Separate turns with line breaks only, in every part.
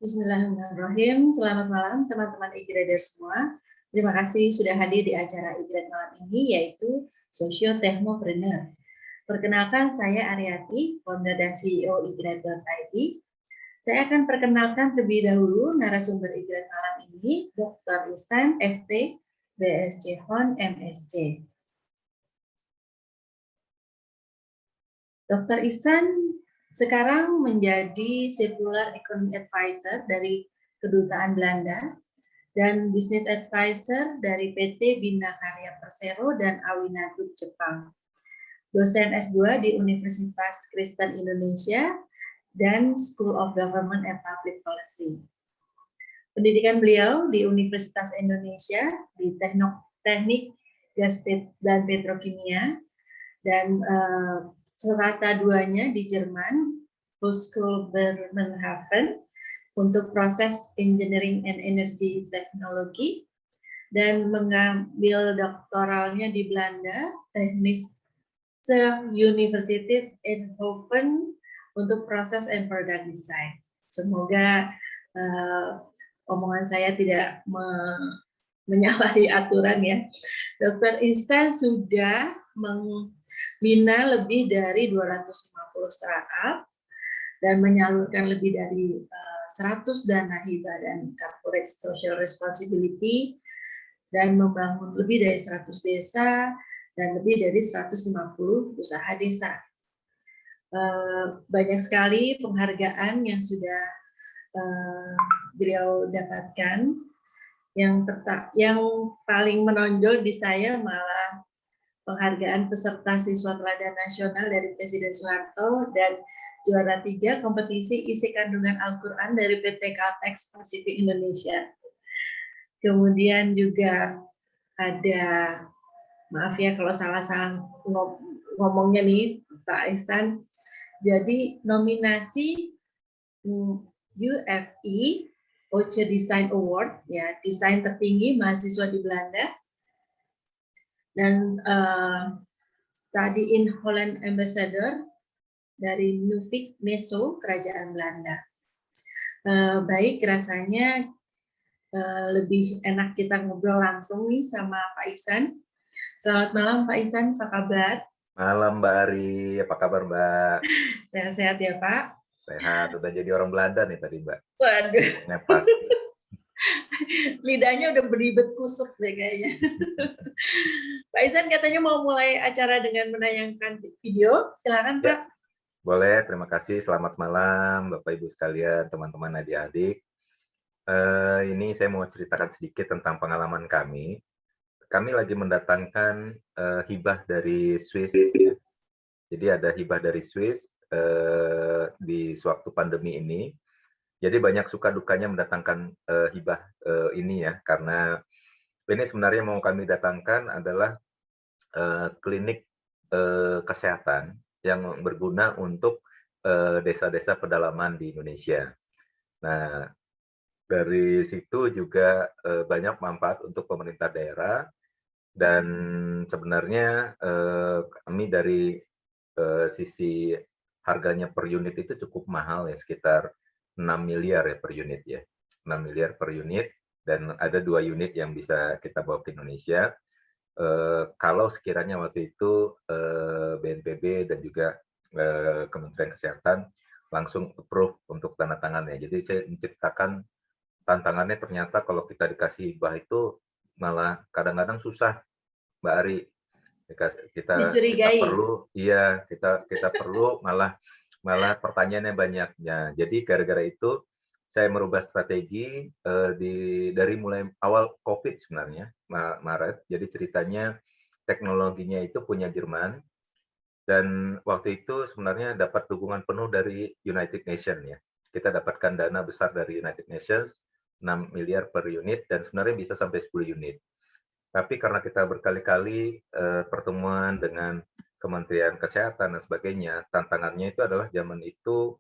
Bismillahirrahmanirrahim. Selamat malam teman-teman e-grader semua. Terima kasih sudah hadir di acara e-grade malam ini, yaitu Socio Technopreneur. Perkenalkan, saya Aryati, founder dan CEO e-grade.id. Saya akan perkenalkan terlebih dahulu narasumber e-grade malam ini, Dr. Ihsan, ST, BSc Hon, MSc. Dr. Ihsan sekarang menjadi Circular Economy Advisor dari Kedutaan Belanda dan Business Advisor dari PT Bina Karya Persero dan Awina Group Jepang. Dosen S2 di Universitas Kristen Indonesia dan School of Government and Public Policy. Pendidikan beliau di Universitas Indonesia di Teknik Gas dan Petrokimia dan serata duanya di Jerman, Hochschule Bremerhaven, untuk proses Engineering and Energy Technology, dan mengambil doktoralnya di Belanda, Technische Universiteit Eindhoven, untuk proses and product design. Semoga omongan saya tidak menyalahi aturan ya. Dr. Ihsan sudah membina lebih dari 250 startup dan menyalurkan lebih dari 100 dana hibah dan corporate social responsibility, dan membangun lebih dari 100 desa dan lebih dari 150 usaha desa. Banyak sekali penghargaan yang sudah beliau dapatkan. Yang paling menonjol di saya malah penghargaan peserta siswa teladan nasional dari Presiden Soeharto dan juara 3 kompetisi isi kandungan Al-Quran dari PT Caltex Pasifik Indonesia. Kemudian juga ada, maaf ya kalau salah-salah ngomongnya nih Pak Ihsan, jadi nominasi UFI Oce Design Award, ya, desain tertinggi mahasiswa di Belanda, dan Study in Holland Ambassador dari Nuffic Neso, Kerajaan Belanda. Baik, rasanya lebih enak kita ngobrol langsung nih sama Pak Ihsan. Selamat malam Pak Ihsan, apa kabar?
Malam Mbak Ari, apa kabar Mbak?
Sehat-sehat ya Pak?
Sehat, udah jadi orang Belanda nih tadi Mbak.
Waduh.
Ngepas.
Lidahnya udah beribet kusuk deh kayaknya. Pak Ihsan katanya mau mulai acara dengan menayangkan video, silakan Pak.
Ya, boleh, terima kasih. Selamat malam Bapak Ibu sekalian, teman-teman adik-adik. Ini saya mau ceritakan sedikit tentang pengalaman kami. Kami lagi mendatangkan hibah dari Swiss. Jadi ada hibah dari Swiss di sewaktu pandemi ini. Jadi banyak suka dukanya mendatangkan hibah ini ya, karena ini sebenarnya mau kami datangkan adalah klinik kesehatan yang berguna untuk desa-desa pedalaman di Indonesia. Nah, dari situ juga banyak manfaat untuk pemerintah daerah, dan sebenarnya kami dari sisi harganya per unit itu cukup mahal ya, sekitar 6 miliar ya per unit ya. 6 miliar per unit, dan ada 2 unit yang bisa kita bawa ke Indonesia. Kalau sekiranya waktu itu BNPB dan juga Kementerian Kesehatan langsung approve untuk tanda tangannya. Jadi saya menceritakan tantangannya, ternyata kalau kita dikasih hibah itu malah kadang-kadang susah, Mbak Ari. Kita perlu, iya, kita perlu malah pertanyaannya banyak. Ya, jadi gara-gara itu saya merubah strategi dari mulai awal COVID sebenarnya, Maret. Jadi ceritanya teknologinya itu punya Jerman, dan waktu itu sebenarnya dapat dukungan penuh dari United Nations ya. Kita dapatkan dana besar dari United Nations, 6 miliar per unit, dan sebenarnya bisa sampai 10 unit. Tapi karena kita berkali-kali pertemuan dengan Kementerian Kesehatan dan sebagainya, tantangannya itu adalah zaman itu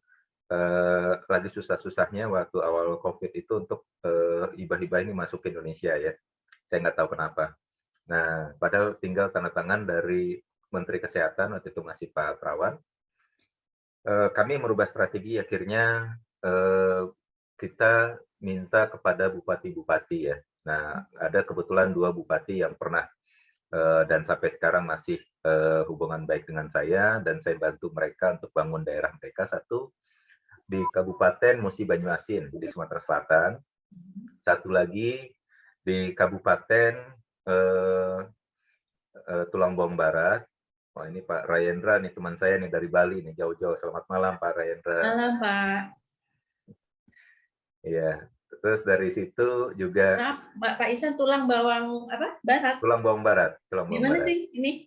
lagi susah-susahnya waktu awal COVID itu untuk hibah-hibah ini masuk ke Indonesia ya. Saya nggak tahu kenapa. Nah, padahal tinggal tanda tangan dari Menteri Kesehatan, waktu itu masih Pak Terawan. Kami merubah strategi, akhirnya kita minta kepada bupati-bupati ya. Nah, ada kebetulan 2 bupati yang pernah dan sampai sekarang masih hubungan baik dengan saya, dan saya bantu mereka untuk bangun daerah mereka. Satu di Kabupaten Musi Banyuasin di Sumatera Selatan, satu lagi di Kabupaten Tulang Bawang Barat. Oh, ini Pak Rayendra nih, teman saya nih dari Bali nih, jauh-jauh. Selamat malam Pak Rayendra.
Malam Pak.
Iya, terus dari situ juga.
Maaf, Pak Isan, Tulang Bawang apa? Barat.
Tulang Bawang Barat.
Di mana sih ini?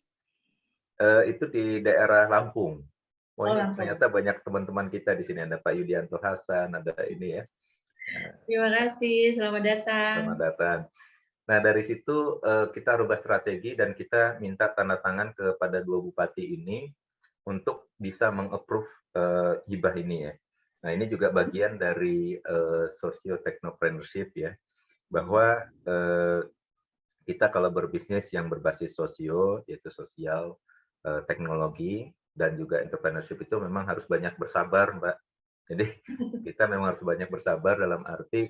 Itu di daerah Lampung. Oh, ini
Lampung.
ternyata banyak teman-teman kita di sini, ada Pak Yudianto Hasan, ada ini ya.
Terima kasih, selamat datang.
Selamat datang. Nah, dari situ kita rubah strategi dan kita minta tanda tangan kepada 2 bupati ini untuk bisa meng-approve hibah ini ya. Nah, ini juga bagian dari socio-technopreneurship ya, bahwa kita kalau berbisnis yang berbasis sosio, yaitu sosial, teknologi, dan juga entrepreneurship itu memang harus banyak bersabar, Mbak. Jadi kita memang harus banyak bersabar dalam arti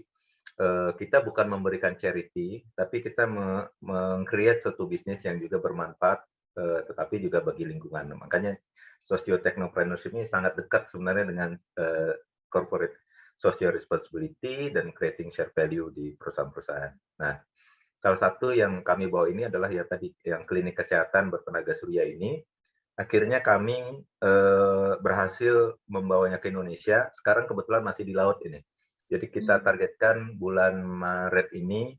kita bukan memberikan charity, tapi kita meng-create suatu bisnis yang juga bermanfaat, tetapi juga bagi lingkungan. Makanya socio-technopreneurship ini sangat dekat sebenarnya dengan corporate social responsibility dan creating share value di perusahaan-perusahaan. Nah, salah satu yang kami bawa ini adalah ya tadi yang klinik kesehatan bertenaga surya ini. Akhirnya kami berhasil membawanya ke Indonesia. Sekarang kebetulan masih di laut ini. Jadi kita targetkan bulan Maret ini,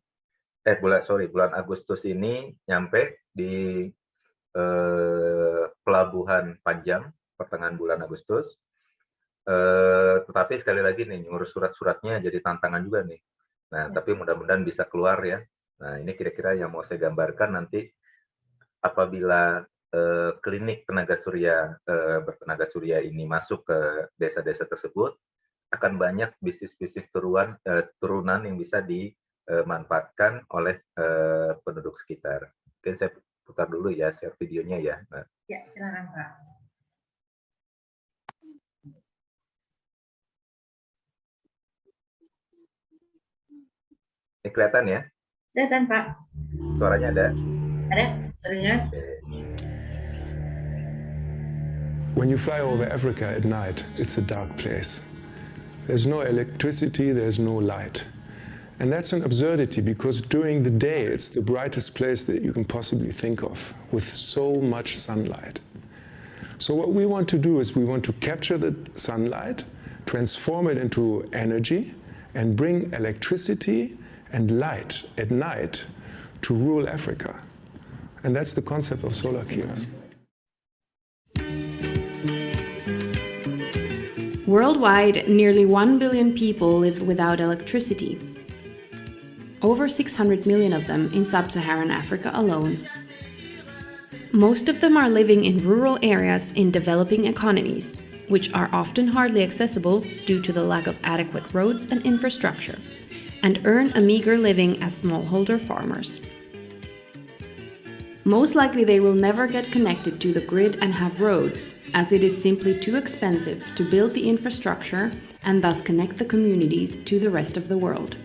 bulan Agustus ini nyampe di Pelabuhan Panjang pertengahan bulan Agustus. Tetapi sekali lagi nih, ngurus surat-suratnya jadi tantangan juga nih. Nah, tapi mudah-mudahan bisa keluar ya. Nah, ini kira-kira yang mau saya gambarkan nanti apabila klinik tenaga surya bertenaga surya ini masuk ke desa-desa tersebut, akan banyak bisnis-bisnis turunan yang bisa dimanfaatkan oleh penduduk sekitar. Mungkin saya putar dulu ya, share videonya ya. Nah.
Ya, silakan Pak.
Ini kelihatan ya?
Kelihatan Pak.
Suaranya ada?
Ada, terdengar.
When you fly over Africa at night, it's a dark place. There's no electricity, there's no light. And that's an absurdity because during the day it's the brightest place that you can possibly think of, with so much sunlight. So what we want to do is we want to capture the sunlight, transform it into energy, and bring electricity and light at night to rural Africa. And that's the concept of solar kiosk.
Worldwide, nearly 1 billion people live without electricity. Over 600 million of them in sub-Saharan Africa alone. Most of them are living in rural areas in developing economies, which are often hardly accessible due to the lack of adequate roads and infrastructure, and earn a meager living as smallholder farmers. Most likely they will never get connected to the grid and have roads, as it is simply too expensive to build the infrastructure and thus connect the communities to the rest of the world.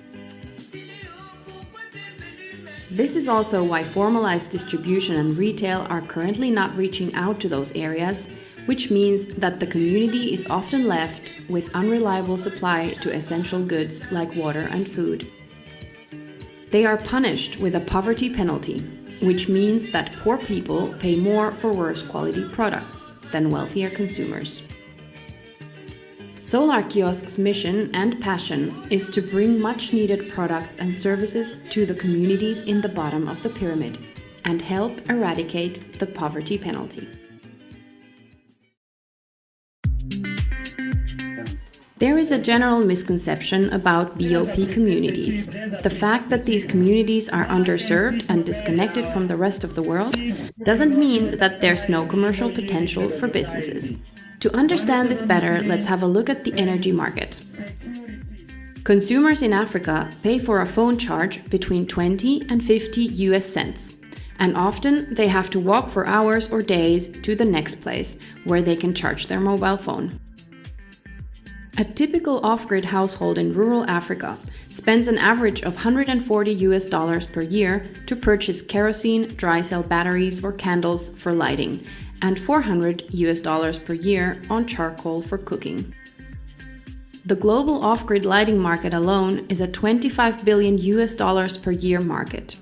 This is also why formalized distribution and retail are currently not reaching out to those areas, which means that the community is often left with unreliable supply to essential goods like water and food. They are punished with a poverty penalty, which means that poor people pay more for worse quality products than wealthier consumers. Solar Kiosk's mission and passion is to bring much needed products and services to the communities in the bottom of the pyramid and help eradicate the poverty penalty. There is a general misconception about BOP communities. The fact that these communities are underserved and disconnected from the rest of the world doesn't mean that there's no commercial potential for businesses. To understand this better, let's have a look at the energy market. Consumers in Africa pay for a phone charge between 20 and 50 US cents. And often they have to walk for hours or days to the next place where they can charge their mobile phone. A typical off-grid household in rural Africa spends an average of $140 per year to purchase kerosene, dry cell batteries, or candles for lighting, and $400 per year on charcoal for cooking. The global off-grid lighting market alone is a $25 billion per year market.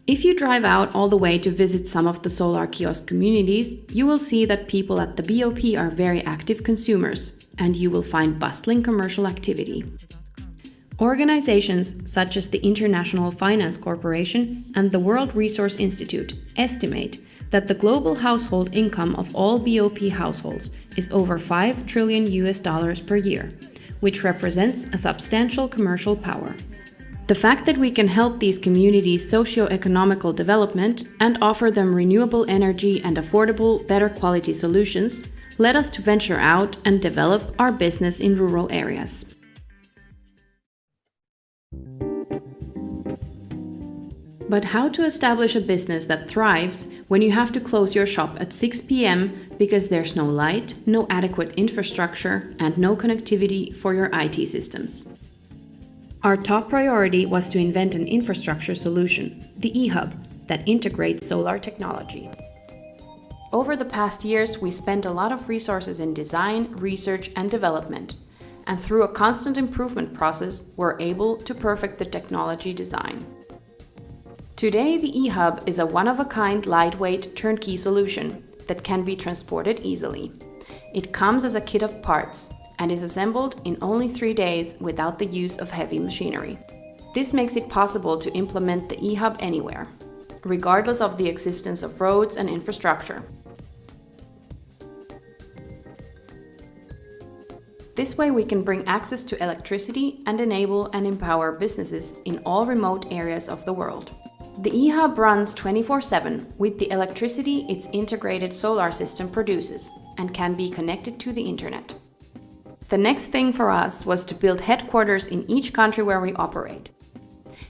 If you drive out all the way to visit some of the solar kiosk communities, you will see that people at the BOP are very active consumers, and you will find bustling commercial activity. Organizations such as the International Finance Corporation and the World Resource Institute estimate that the global household income of all BOP households is over $5 trillion per year, which represents a substantial commercial power. The fact that we can help these communities' socio-economical development and offer them renewable energy and affordable, better quality solutions led us to venture out and develop our business in rural areas. But how to establish a business that thrives when you have to close your shop at 6 p.m. because there's no light, no adequate infrastructure, and no connectivity for your IT systems? Our top priority was to invent an infrastructure solution, the eHub, that integrates solar technology. Over the past years, we spent a lot of resources in design, research, and development, and through a constant improvement process, we're able to perfect the technology design. Today, the eHub is a one-of-a-kind, lightweight, turnkey solution that can be transported easily. It comes as a kit of parts and is assembled in only 3 days without the use of heavy machinery. This makes it possible to implement the eHub anywhere, regardless of the existence of roads and infrastructure. This way we can bring access to electricity and enable and empower businesses in all remote areas of the world. The eHub runs 24/7 with the electricity its integrated solar system produces and can be connected to the internet. The next thing for us was to build headquarters in each country where we operate.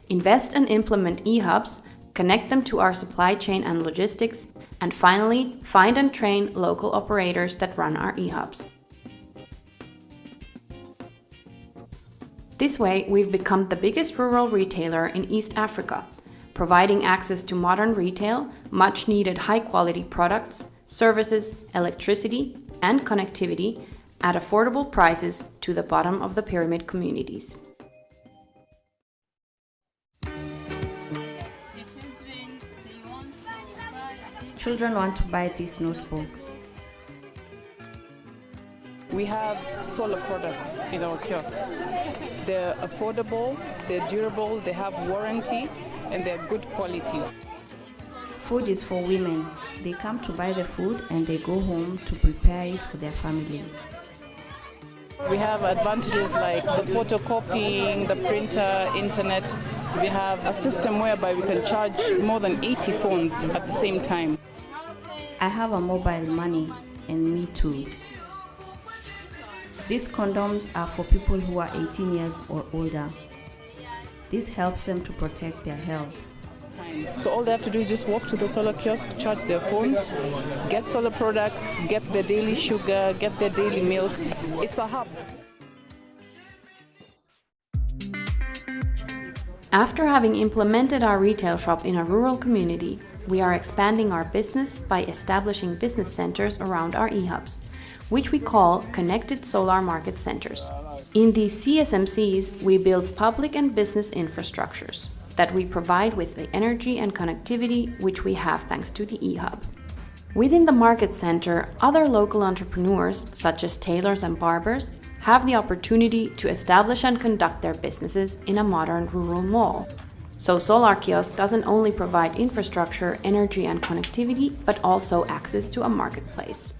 Invest and implement eHubs, connect them to our supply chain and logistics, and finally, find and train local operators that run our eHubs. This way, we've become the biggest rural retailer in East Africa, providing access to modern retail, much-needed high-quality products, services, electricity, and connectivity at affordable prices to the bottom of the pyramid communities.
Children want to buy these notebooks.
We have solar products in our kiosks. They're affordable, they're durable, they have warranty, and they're good quality.
Food is for women. They come to buy the food and they go home to prepare it for their family.
We have advantages like the photocopying, the printer, internet. We have a system whereby we can charge more than 80 phones at the same time.
I have a mobile money, and me too. These condoms are for people who are 18 years or older. This helps them to protect their health.
So all they have to do is just walk to the solar kiosk, charge their phones, get solar products, get their daily sugar, get their daily milk. It's a hub.
After having implemented our retail shop in a rural community, we are expanding our business by establishing business centers around our eHubs, which we call Connected Solar Market Centers. In these CSMCs, we build public and business infrastructures that we provide with the energy and connectivity which we have thanks to the eHub. Within the market center, other local entrepreneurs, such as tailors and barbers, have the opportunity to establish and conduct their businesses in a modern rural mall. So Solar Kiosk doesn't only provide infrastructure, energy and connectivity, but also access to a marketplace.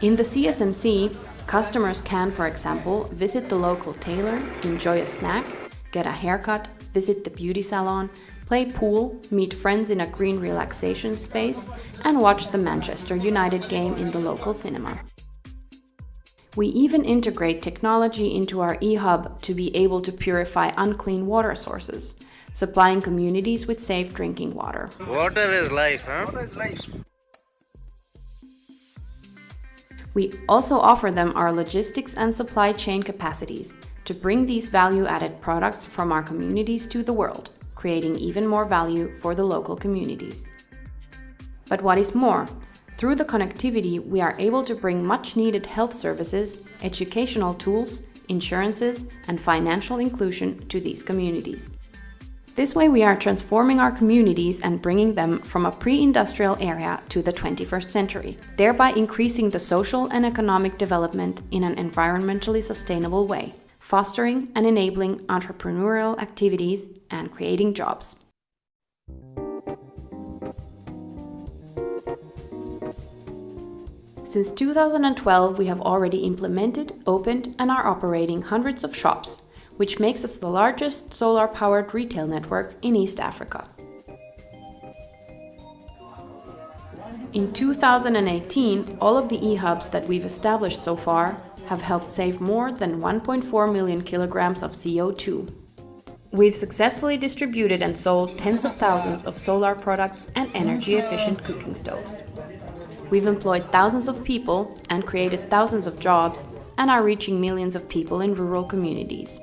In the CSMC, customers can, for example, visit the local tailor, enjoy a snack, get a haircut, visit the beauty salon, play pool, meet friends in a green relaxation space, and watch the Manchester United game in the local cinema. We even integrate technology into our eHub to be able to purify unclean water sources, supplying communities with safe drinking water.
Water is life, huh? Water is life.
We also offer them our logistics and supply chain capacities to bring these value-added products from our communities to the world, creating even more value for the local communities. But what is more, through the connectivity, we are able to bring much-needed health services, educational tools, insurances, and financial inclusion to these communities. This way, we are transforming our communities and bringing them from a pre-industrial area to the 21st century, thereby increasing the social and economic development in an environmentally sustainable way, fostering and enabling entrepreneurial activities and creating jobs. Since 2012, we have already implemented, opened, and are operating hundreds of shops, which makes us the largest solar-powered retail network in East Africa. In 2018, all of the e-hubs that we've established so far have helped save more than 1.4 million kilograms of CO2. We've successfully distributed and sold tens of thousands of solar products and energy-efficient cooking stoves. We've employed thousands of people and created thousands of jobs and are reaching millions of people in rural communities.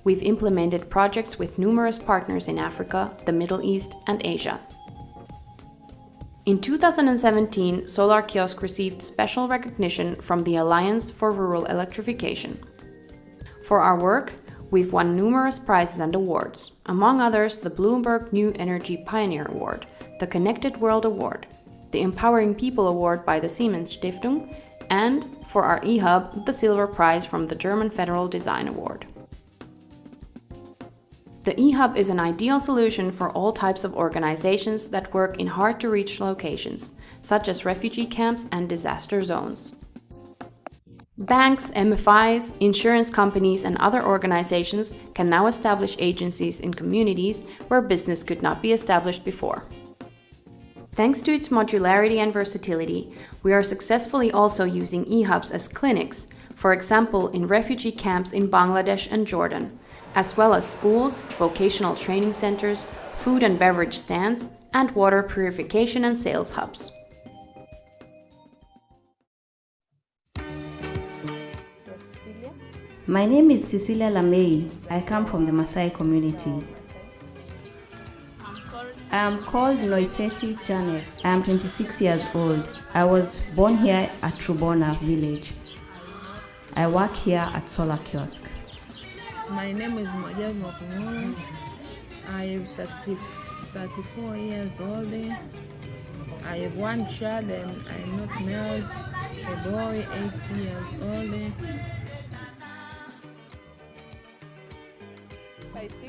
We've implemented projects with numerous partners in Africa, the Middle East, and Asia. In 2017, Solar Kiosk received special recognition from the Alliance for Rural Electrification. For our work, we've won numerous prizes and awards, among others the Bloomberg New Energy Pioneer Award, the Connected World Award, the Empowering People Award by the Siemens Stiftung, and, for our e-hub, the Silver Prize from the German Federal Design Award. The e-hub is an ideal solution for all types of organizations that work in hard-to-reach locations, such as refugee camps and disaster zones. Banks, MFIs, insurance companies, and other organizations can now establish agencies in communities where business could not be established before. Thanks to its modularity and versatility, we are successfully also using e-hubs as clinics, for example in refugee camps in Bangladesh and Jordan, as well as schools, vocational training centers, food and beverage stands, and water purification and sales hubs.
My name is Cecilia Lamei. I come from the Maasai community. I am called Noiseti Janet. I am 26 years old. I was born here at Trubona village. I work here at Solar Kiosk.
My name is Majabu Makumoro. I am 34 years old. I have one child and I am not married. A boy 8 years old.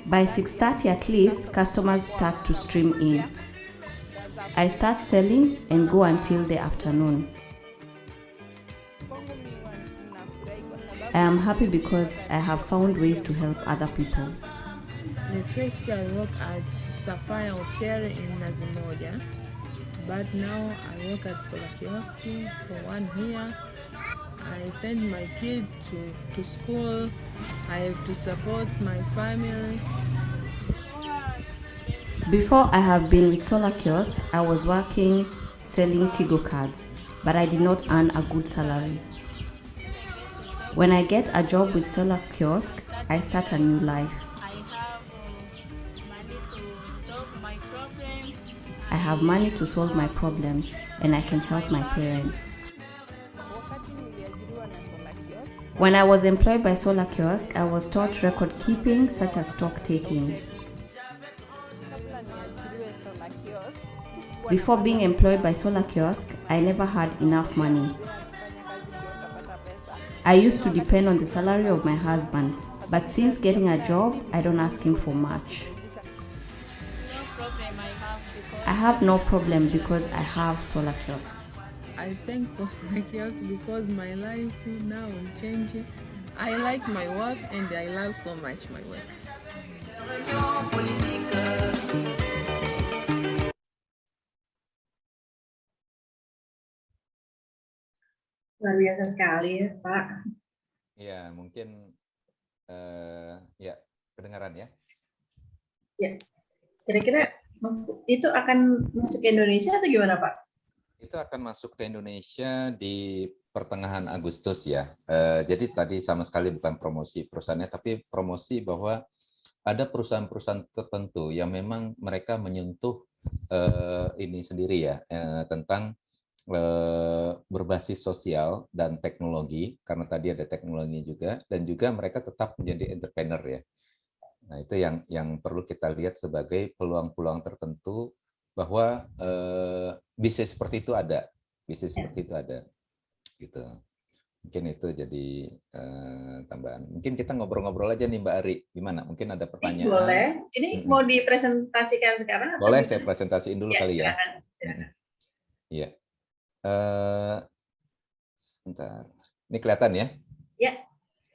By 6:30 at least, customers start to stream in. I start selling and go until the afternoon. I am happy because I have found ways to help other people.
The first year I work at Sapphire Hotel in Nazimoja, but now I work at Solar Kiosk for 1 year. I send my kids to school. I have to support my family.
Before I have been with Solar Kiosk, I was working selling Tigo cards, but I did not earn a good salary. When I get a job with Solar Kiosk, I start a new life. I have money to solve my problems and I can help my parents. When I was employed by Solar Kiosk, I was taught record keeping such as stock taking. Before being employed by Solar Kiosk, I never had enough money. I used to depend on the salary of my husband, but since getting a job, I don't ask him for much. I have no problem because I have Solar Kiosk.
I thank for my kiosk because my life now will change. I like my work and I love so much my work.
Luar biasa sekali ya, Pak.
Ya, mungkin ya kedengaran ya.
Ya, kira-kira itu akan masuk ke Indonesia atau gimana, Pak?
Itu akan masuk ke Indonesia di pertengahan Agustus ya. Jadi tadi sama sekali bukan promosi perusahaannya, tapi promosi bahwa ada perusahaan-perusahaan tertentu yang memang mereka menyentuh ini sendiri ya, tentang berbasis sosial dan teknologi, karena tadi ada teknologi juga, dan juga mereka tetap menjadi entrepreneur ya. Nah itu yang perlu kita lihat sebagai peluang-peluang tertentu bahwa bisnis seperti itu ada, gitu. Mungkin itu jadi tambahan. Mungkin kita ngobrol-ngobrol aja nih Mbak Ari, gimana? Mungkin ada pertanyaan?
Boleh. Ini mau dipresentasikan sekarang?
Boleh,
atau
saya presentasiin dulu kali ya.
Silakan.
Iya. Sebentar. Ini kelihatan ya?
Ya.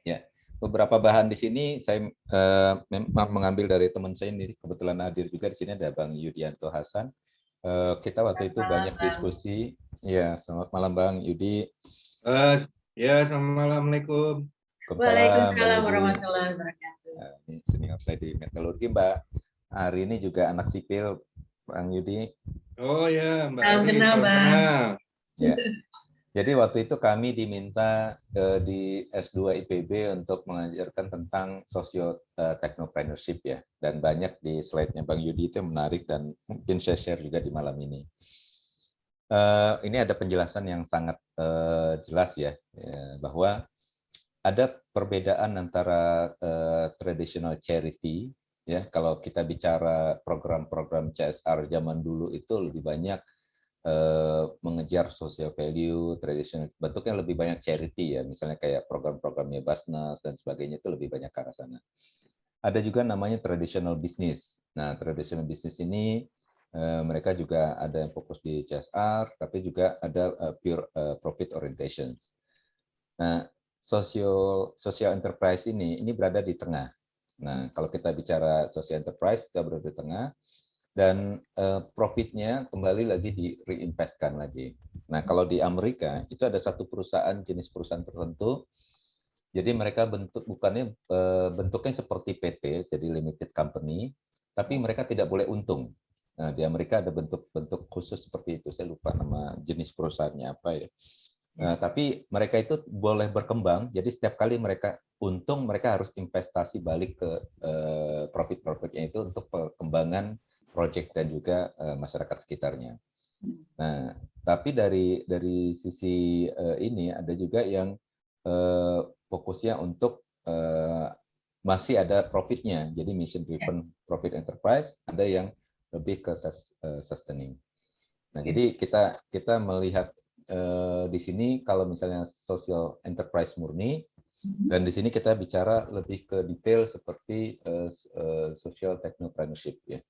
Ya. Beberapa bahan di sini saya mengambil dari teman saya ini, kebetulan hadir juga di sini ada Bang Yudianto Hasan. Kita waktu itu banyak diskusi. Ya, selamat malam Bang Yudi.
Ya, assalamualaikum.
Waalaikumsalam warahmatullahi wabarakatuh.
Ini senior saya di metalurgi, Mbak. Hari ini juga anak sipil, Bang Yudi.
Oh ya, Mbak
Salam
Ari,
kenal,
salam
Bang.
kenal.
Ya. Jadi waktu itu kami diminta di S2 IPB untuk mengajarkan tentang socio-technopreneurship ya. Dan banyak di slide-nya Bang Yudi itu menarik dan mungkin saya share juga di malam ini. Ini ada penjelasan yang sangat jelas ya, bahwa ada perbedaan antara traditional charity ya. Kalau kita bicara program-program CSR zaman dulu itu lebih banyak mengejar social value, traditional, bentuknya lebih banyak charity ya, misalnya kayak program-programnya Basnas dan sebagainya itu lebih banyak ke arah sana. Ada juga namanya traditional business. Nah, traditional business ini mereka juga ada yang fokus di CSR, tapi juga ada pure profit orientation. Nah, social enterprise ini berada di tengah. Nah, kalau kita bicara social enterprise, kita berada di tengah. Dan profitnya kembali lagi di reinvestkan lagi. Nah, kalau di Amerika itu ada satu perusahaan, jenis perusahaan tertentu, jadi mereka bentuknya seperti PT, jadi limited company, tapi mereka tidak boleh untung. Nah, di Amerika ada bentuk khusus seperti itu, saya lupa nama jenis perusahaannya apa ya. Tapi mereka itu boleh berkembang, jadi setiap kali mereka untung, mereka harus investasi balik ke profit-profitnya itu untuk perkembangan project dan juga masyarakat sekitarnya. Nah, tapi dari sisi ini ada juga yang fokusnya untuk masih ada profitnya, jadi mission driven profit enterprise, ada yang lebih ke sustaining. Nah, jadi kita melihat di sini kalau misalnya social enterprise murni, dan di sini kita bicara lebih ke detail seperti social technopreneurship ya.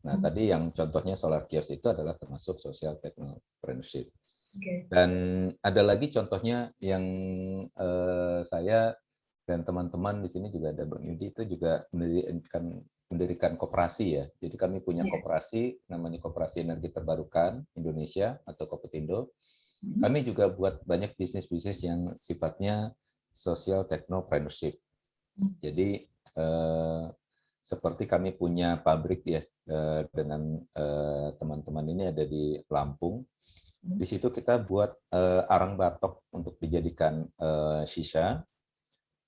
Nah, tadi yang contohnya Solar Kiosk itu adalah termasuk social technopreneurship. Dan ada lagi contohnya yang saya dan teman-teman di sini juga ada Bang Yudi itu juga mendirikan koperasi ya. Jadi kami punya koperasi namanya Koperasi Energi Terbarukan Indonesia atau Kopetindo. Kami juga buat banyak bisnis-bisnis yang sifatnya social technopreneurship. Jadi seperti kami punya pabrik ya dengan teman-teman ini ada di Lampung. Di situ kita buat arang batok untuk dijadikan shisha.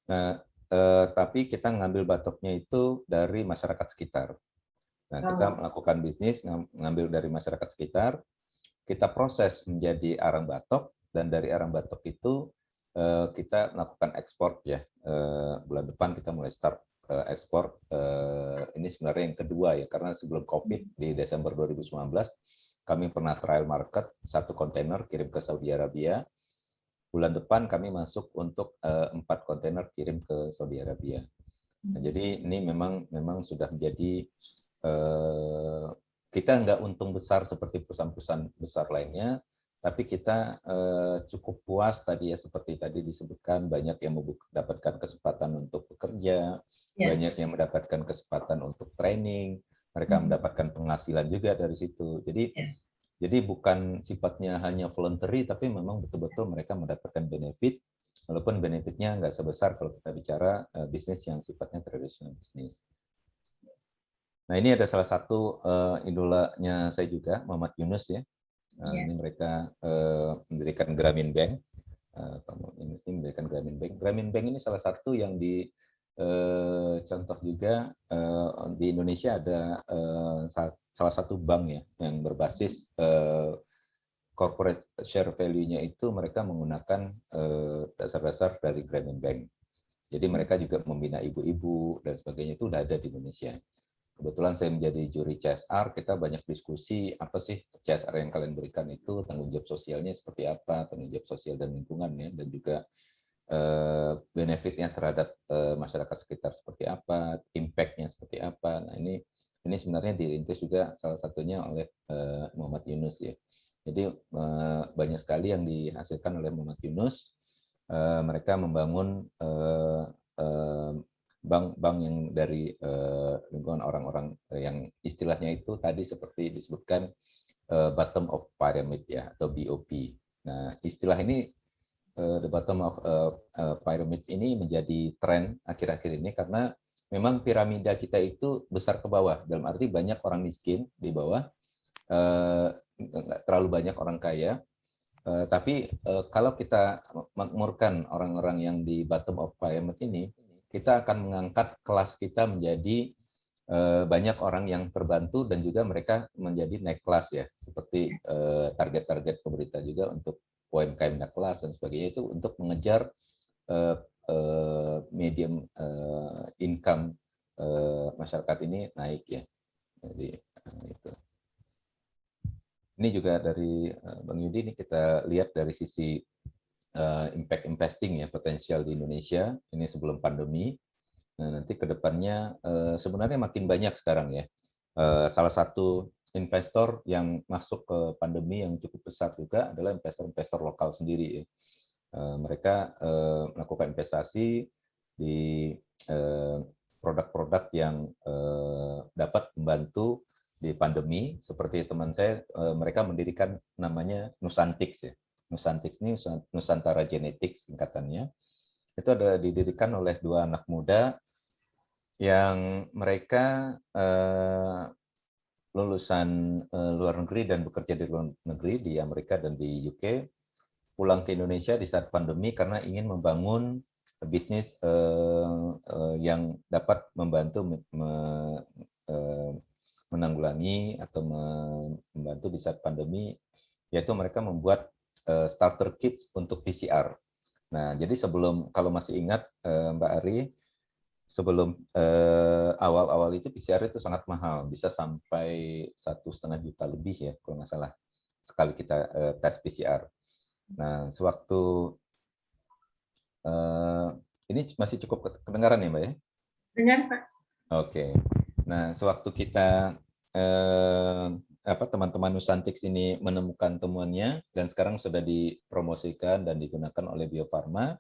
Nah, tapi kita ngambil batoknya itu dari masyarakat sekitar. Nah, kita melakukan bisnis ngambil dari masyarakat sekitar, kita proses menjadi arang batok, dan dari arang batok itu kita melakukan ekspor ya. Bulan depan kita mulai start ekspor. Ini sebenarnya yang kedua ya, karena sebelum COVID di Desember 2019 kami pernah trial market 1 kontainer kirim ke Saudi Arabia. Bulan depan kami masuk untuk 4 kontainer kirim ke Saudi Arabia. Nah, jadi ini memang sudah menjadi kita nggak untung besar seperti perusahaan-perusahaan besar lainnya, tapi kita cukup puas tadi ya, seperti tadi disebutkan, banyak yang mendapatkan kesempatan untuk bekerja, banyak yang mendapatkan kesempatan untuk training, mereka mendapatkan penghasilan juga dari situ. Jadi bukan sifatnya hanya voluntary, tapi memang betul-betul mereka mendapatkan benefit, walaupun benefitnya nggak sebesar kalau kita bicara bisnis yang sifatnya traditional bisnis. Nah, ini ada salah satu idolanya saya juga, Muhammad Yunus ya. Nah, ini mereka mendirikan Grameen Bank. Ini mendirikan Grameen Bank. Grameen Bank ini salah satu yang contoh juga di Indonesia ada salah satu bank ya yang berbasis corporate share value-nya itu mereka menggunakan dasar-dasar dari Grameen Bank. Jadi mereka juga membina ibu-ibu dan sebagainya, itu udah ada di Indonesia. Kebetulan saya menjadi juri CSR, kita banyak diskusi apa sih CSR yang kalian berikan itu, tanggung jawab sosialnya seperti apa, tanggung jawab sosial dan lingkungannya, dan juga benefitnya terhadap masyarakat sekitar seperti apa, impact-nya seperti apa. Nah ini sebenarnya dirintis juga salah satunya oleh Muhammad Yunus ya. Jadi banyak sekali yang dihasilkan oleh Muhammad Yunus. Mereka membangun bank-bank yang dari lingkungan orang-orang yang istilahnya itu tadi seperti disebutkan bottom of pyramid ya, atau BOP. Nah istilah ini the bottom of pyramid ini menjadi tren akhir-akhir ini karena memang piramida kita itu besar ke bawah, dalam arti banyak orang miskin di bawah, nggak terlalu banyak orang kaya. Tapi kalau kita makmurkan orang-orang yang di bottom of pyramid ini, kita akan mengangkat kelas kita menjadi banyak orang yang terbantu dan juga mereka menjadi naik kelas ya, seperti target-target pemerintah juga untuk UMKM naik kelas dan sebagainya, itu untuk mengejar medium income masyarakat ini naik ya. Jadi itu. Ini juga dari Bang Yudi, ini kita lihat dari sisi impact investing ya, potensial di Indonesia ini sebelum pandemi. Nah, nanti ke depannya sebenarnya makin banyak sekarang ya. Salah satu investor yang masuk ke pandemi yang cukup besar juga adalah investor-investor lokal sendiri ya. Mereka melakukan investasi di produk-produk yang dapat membantu di pandemi, seperti teman saya, mereka mendirikan namanya Nusantix ya. Nusantix ini Nusantara Genetics singkatannya. Itu adalah didirikan oleh dua anak muda yang mereka lulusan luar negeri dan bekerja di luar negeri di Amerika dan di UK, pulang ke Indonesia di saat pandemi karena ingin membangun bisnis yang dapat membantu menanggulangi atau membantu di saat pandemi, yaitu mereka membuat starter kits untuk PCR. Nah, jadi sebelum, kalau masih ingat Mbak Ari, sebelum awal-awal itu PCR itu sangat mahal, bisa sampai 1,5 juta lebih ya, kalau nggak salah, sekali kita tes PCR. Nah, sewaktu ini masih cukup kedengaran ya Mbak ya?
Dengar Pak.
Oke. Nah, sewaktu kita teman-teman Nusantix ini menemukan temuannya dan sekarang sudah dipromosikan dan digunakan oleh Bio Farma,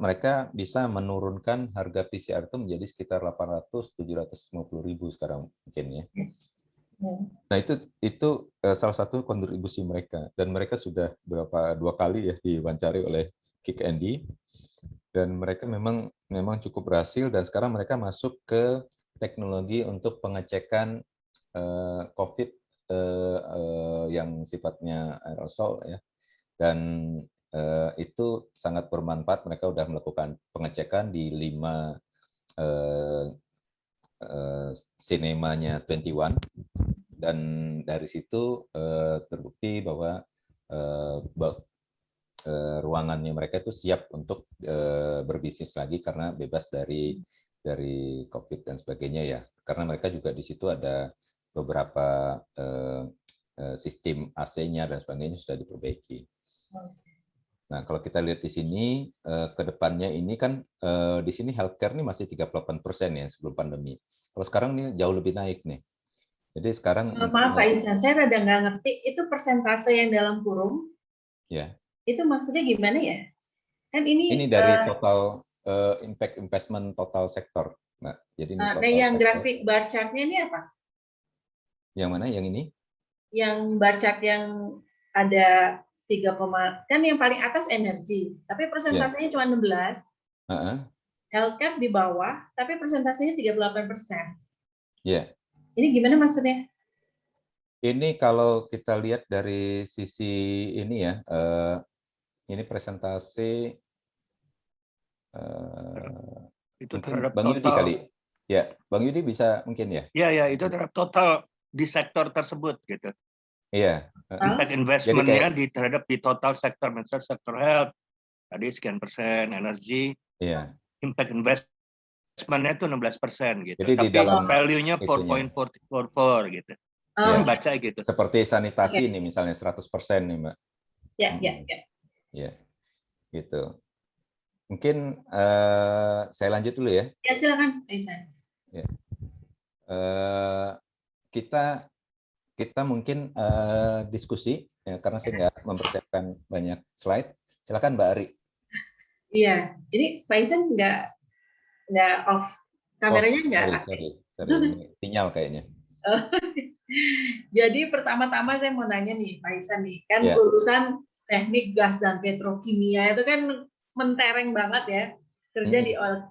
mereka bisa menurunkan harga PCR itu menjadi sekitar 800-750 ribu sekarang mungkin ya. Nah itu salah satu kontribusi mereka, dan mereka sudah dua kali ya diwawancari oleh Kick Andy, dan mereka memang cukup berhasil, dan sekarang mereka masuk ke teknologi untuk pengecekan COVID yang sifatnya aerosol ya, dan itu sangat bermanfaat. Mereka sudah melakukan pengecekan di 5 sinemanya 21, dan dari situ terbukti bahwa ruangannya mereka itu siap untuk berbisnis lagi karena bebas dari COVID dan sebagainya ya. Karena mereka juga di situ ada beberapa sistem AC-nya dan sebagainya sudah diperbaiki. Nah, kalau kita lihat di sini ke depannya ini kan di sini healthcare ini masih 38% ya sebelum pandemi. Kalau sekarang ini jauh lebih naik nih. Jadi sekarang
maaf Pak Ihsan, saya rada nggak ngerti itu persentase yang dalam kurung.
Ya.
Itu maksudnya gimana ya? Kan ini
dari total impact investment total sektor, Mbak. Jadi ini total
yang
sektor.
grafik bar chart-nya ini apa?
Yang mana? Yang ini?
Yang bar chart yang ada 3, kan yang paling atas energi, tapi persentasenya cuma 16. Healthcare di bawah, tapi persentasenya 38%.
Iya.
Ini gimana maksudnya?
Ini kalau kita lihat dari sisi ini ya, ini presentasi
Itu
mungkin
terhadap
Bang Yudi
total.
kali. Ya, Bang Yudi bisa mungkin ya.
Ya, itu terhadap total di sektor tersebut gitu.
Iya.
Impact investment-nya terhadap di total sektor, misalnya sektor health tadi sekian persen, energi.
Iya.
Impact investment-nya itu 16% gitu.
Jadi
Tapi
di dalam
value-nya 4.44 gitu.
Ya,
Baca gitu.
seperti sanitasi nih misalnya 100% nih, Mbak.
Ya.
Ya, gitu. Mungkin saya lanjut dulu ya.
Ya, silakan, Aisan.
Ya. Kita mungkin diskusi ya, karena saya nggak mempersiapkan banyak slide. Silakan Mbak Ari.
Iya, ini Pak Aisan nggak off kameranya nggak?
Sorry. Ini sinyal kayaknya.
Jadi pertama-tama saya mau nanya nih Pak Aisan nih, kan lulusan teknik gas dan petrokimia itu kan mentereng banget ya, kerja di oil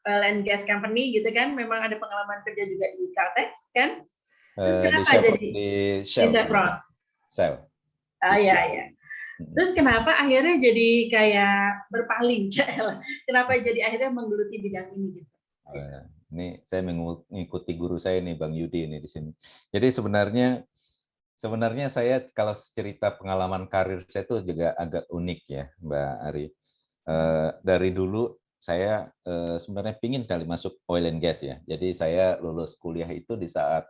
and gas company gitu kan, memang ada pengalaman kerja juga di Caltex kan? Terus kenapa jadi
di Chevron? Shell.
Iya. Terus kenapa akhirnya jadi kayak berpaling? Kenapa jadi akhirnya menggeluti bidang ini gitu?
Ini saya mengikuti guru saya nih Bang Yudi ini di sini. Jadi sebenarnya saya kalau cerita pengalaman karir saya itu juga agak unik ya Mbak Ari. Dari dulu saya sebenarnya pingin sekali masuk oil and gas ya. Jadi saya lulus kuliah itu di saat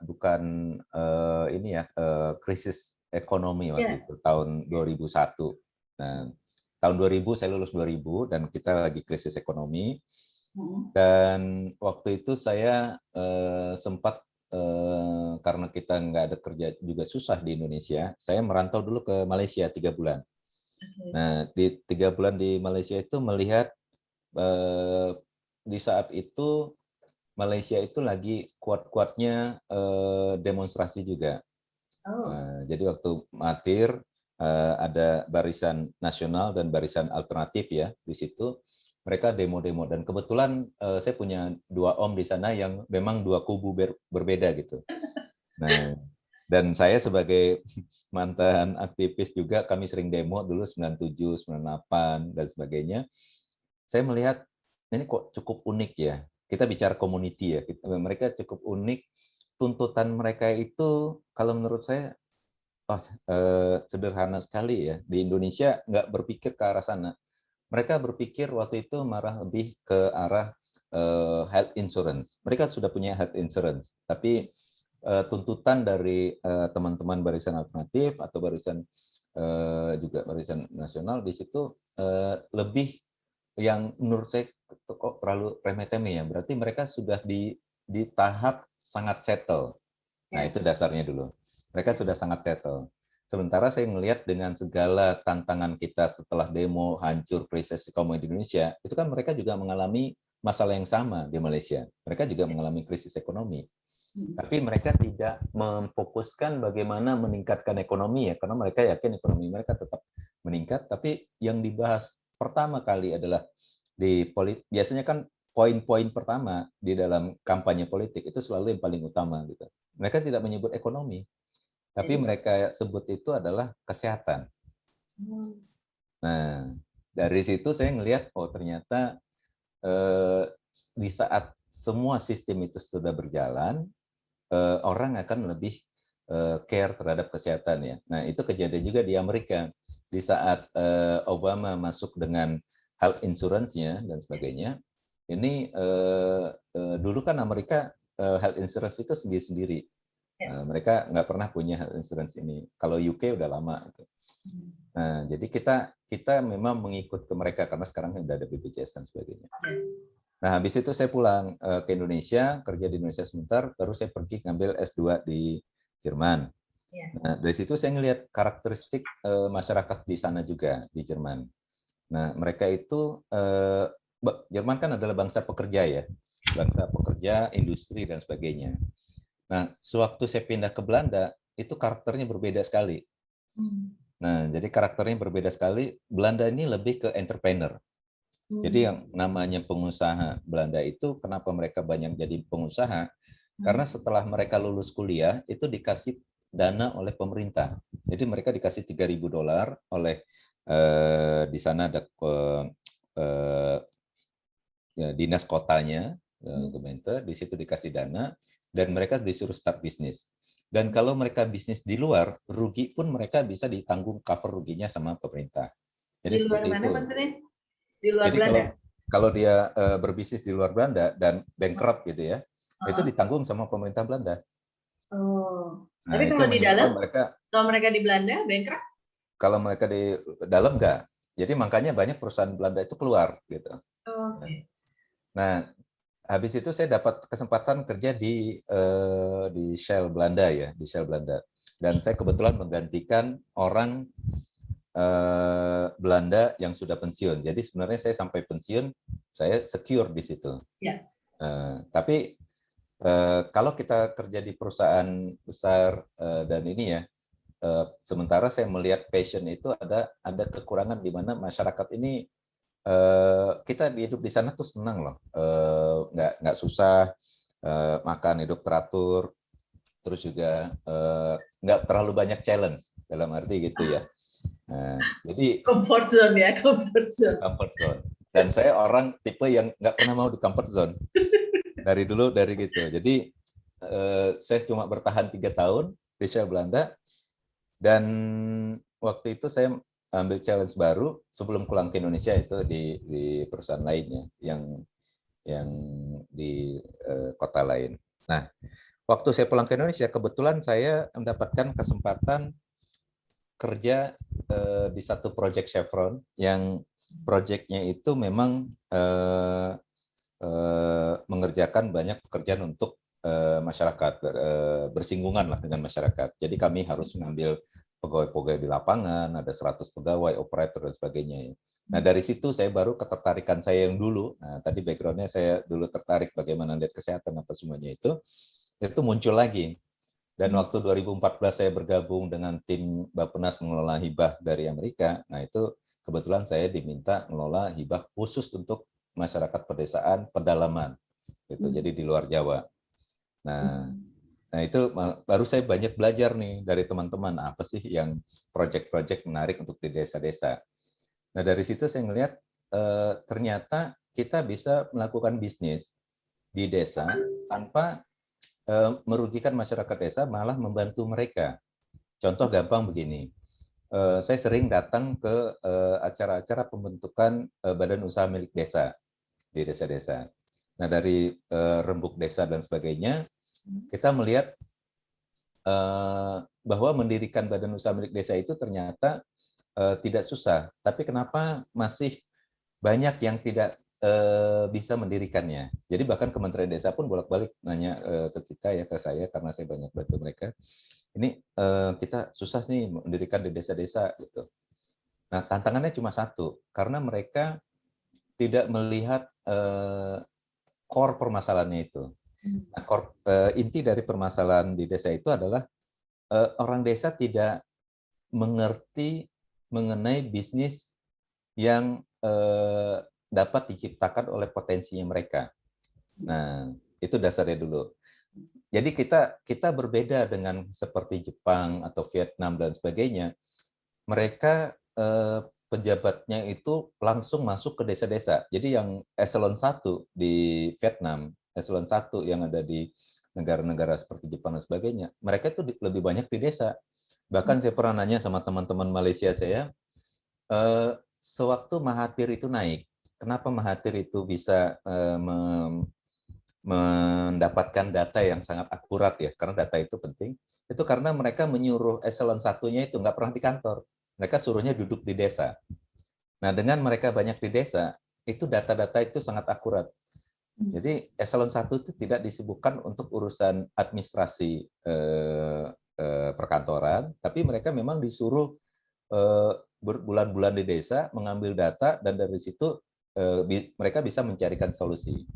bukan krisis ekonomi waktu itu tahun 2001. Nah, tahun 2000 saya lulus 2000 dan kita lagi krisis ekonomi. Dan waktu itu saya sempat karena kita nggak ada kerja juga susah di Indonesia, saya merantau dulu ke Malaysia 3 bulan. Nah, di 3 bulan di Malaysia itu melihat di saat itu Malaysia itu lagi kuat-kuatnya demonstrasi juga. Jadi waktu Mahathir ada barisan nasional dan barisan alternatif ya di situ. Mereka demo-demo dan kebetulan saya punya 2 om di sana yang memang 2 kubu berbeda gitu. Nah, dan saya sebagai mantan aktivis juga kami sering demo dulu 97, 98 dan sebagainya. Saya melihat ini kok cukup unik ya. Kita bicara community ya. Mereka cukup unik. Tuntutan mereka itu kalau menurut saya sederhana sekali ya. Di Indonesia nggak berpikir ke arah sana. Mereka berpikir waktu itu marah lebih ke arah health insurance. Mereka sudah punya health insurance, tapi tuntutan dari teman-teman barisan alternatif atau barisan juga barisan nasional di situ lebih yang menurut saya kok terlalu remeh-temeh ya. Berarti mereka sudah di tahap sangat settle. Nah, itu dasarnya dulu. Mereka sudah sangat settle. Sementara saya melihat dengan segala tantangan kita setelah demo, hancur krisis ekonomi di Indonesia, itu kan mereka juga mengalami masalah yang sama di Malaysia. Mereka juga mengalami krisis ekonomi. Tapi mereka tidak memfokuskan bagaimana meningkatkan ekonomi ya, karena mereka yakin ekonomi mereka tetap meningkat. Tapi yang dibahas pertama kali adalah biasanya kan poin-poin pertama di dalam kampanye politik itu selalu yang paling utama gitu. Mereka tidak menyebut ekonomi. Tapi mereka sebut itu adalah kesehatan. Nah, dari situ saya ngelihat, oh ternyata di saat semua sistem itu sudah berjalan, orang akan lebih care terhadap kesehatan ya. Nah, itu kejadian juga di Amerika. Di saat Obama masuk dengan health insurance-nya dan sebagainya, ini dulu kan Amerika health insurance itu sendiri-sendiri. Mereka nggak pernah punya health insurance ini. Kalau UK udah lama. Gitu. Nah, jadi kita memang mengikut ke mereka karena sekarang udah ada BPJS dan sebagainya. Nah, habis itu saya pulang ke Indonesia, kerja di Indonesia sebentar, baru saya pergi ngambil S2 di Jerman. Nah, dari situ saya ngelihat karakteristik masyarakat di sana juga di Jerman. Nah, mereka itu Jerman kan adalah bangsa pekerja ya, bangsa pekerja, industri dan sebagainya. Nah, sewaktu saya pindah ke Belanda, itu karakternya berbeda sekali. Nah, jadi karakternya berbeda sekali. Belanda ini lebih ke entrepreneur. Jadi yang namanya pengusaha Belanda itu, kenapa mereka banyak jadi pengusaha?
Karena setelah mereka lulus kuliah, itu dikasih dana oleh pemerintah. Jadi mereka dikasih $3.000 oleh di sana ada ya, dinas kotanya, Gemeente, di situ dikasih dana, dan mereka disuruh start bisnis. Dan kalau mereka bisnis di luar, rugi pun mereka bisa ditanggung cover ruginya sama pemerintah. Jadi
Di luar
seperti
mana
itu.
maksudnya? Di luar
Jadi
Belanda?
kalau dia berbisnis di luar Belanda dan bankrupt gitu ya, itu ditanggung sama pemerintah Belanda.
Oh.
Nah,
Tapi
itu
kalau di dalam, kalau mereka di Belanda bankrupt?
Kalau mereka di dalam enggak. Jadi makanya banyak perusahaan Belanda itu keluar gitu.
Oke.
Nah, habis itu saya dapat kesempatan kerja di Shell Belanda ya, di Shell Belanda. Dan saya kebetulan menggantikan orang Belanda yang sudah pensiun. Jadi sebenarnya saya sampai pensiun, saya secure di situ.
Ya.
Tapi kalau kita kerja di perusahaan besar dan ini ya, sementara saya melihat passion itu ada kekurangan di mana masyarakat ini kita hidup di sana tuh senang loh, nggak susah, makan hidup teratur, terus juga nggak terlalu banyak challenge dalam arti gitu ya. Nah, jadi
comfort zone ya, comfort zone.
Comfort zone. Dan saya orang tipe yang nggak pernah mau di comfort zone dari dulu dari gitu. Jadi saya cuma bertahan 3 tahun di Shell Belanda, dan waktu itu saya ambil challenge baru sebelum pulang ke Indonesia itu di perusahaan lainnya yang di kota lain. Nah, waktu saya pulang ke Indonesia kebetulan saya mendapatkan kesempatan kerja di satu proyek Chevron yang proyeknya itu memang mengerjakan banyak pekerjaan untuk masyarakat, bersinggungan lah dengan masyarakat. Jadi kami harus mengambil pegawai-pegawai di lapangan, ada 100 pegawai, operator dan sebagainya. Nah dari situ saya baru ketertarikan saya yang dulu. Nah tadi backgroundnya saya dulu tertarik bagaimana lihat kesehatan apa semuanya itu muncul lagi. Dan waktu 2014 saya bergabung dengan tim Bappenas mengelola hibah dari Amerika. Nah itu kebetulan saya diminta mengelola hibah khusus untuk masyarakat pedesaan pedalaman. Gitu. Jadi di luar Jawa. Nah itu baru saya banyak belajar nih dari teman-teman apa sih yang proyek-proyek menarik untuk di desa-desa. Nah dari situ saya ngelihat ternyata kita bisa melakukan bisnis di desa tanpa merugikan masyarakat desa, malah membantu mereka. Contoh gampang begini, saya sering datang ke acara-acara pembentukan badan usaha milik desa di desa-desa. Nah dari rembuk desa dan sebagainya, kita melihat bahwa mendirikan badan usaha milik desa itu ternyata tidak susah. Tapi kenapa masih banyak yang tidak bisa mendirikannya. Jadi bahkan Kementerian Desa pun bolak-balik nanya ke kita ya, ke saya, karena saya banyak bantu mereka. Ini kita susah nih mendirikan di desa-desa gitu. Nah tantangannya cuma satu, karena mereka tidak melihat core permasalahannya itu. Nah, inti dari permasalahan di desa itu adalah orang desa tidak mengerti mengenai bisnis yang dapat diciptakan oleh potensinya mereka. Nah, itu dasarnya dulu. Jadi kita berbeda dengan seperti Jepang atau Vietnam dan sebagainya. Mereka pejabatnya itu langsung masuk ke desa-desa. Jadi yang eselon 1 di Vietnam, eselon 1 yang ada di negara-negara seperti Jepang dan sebagainya, mereka itu lebih banyak di desa. Bahkan saya pernah nanya sama teman-teman Malaysia saya, sewaktu Mahathir itu naik, kenapa Mahathir itu bisa mendapatkan data yang sangat akurat ya, karena data itu penting. Itu karena mereka menyuruh eselon 1-nya itu nggak pernah di kantor. Mereka suruhnya duduk di desa. Nah, dengan mereka banyak di desa, itu data-data itu sangat akurat. Jadi eselon 1 itu tidak disibukkan untuk urusan administrasi perkantoran, tapi mereka memang disuruh berbulan-bulan di desa, mengambil data, dan dari situ mereka bisa mencarikan solusi.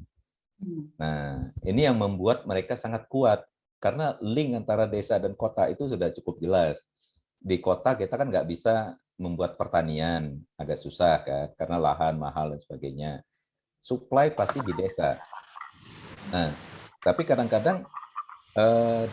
Nah, ini yang membuat mereka sangat kuat, karena link antara desa dan kota itu sudah cukup jelas. Di kota kita kan nggak bisa membuat pertanian, agak susah kan, karena lahan mahal dan sebagainya. Supply pasti di desa. Nah, tapi kadang-kadang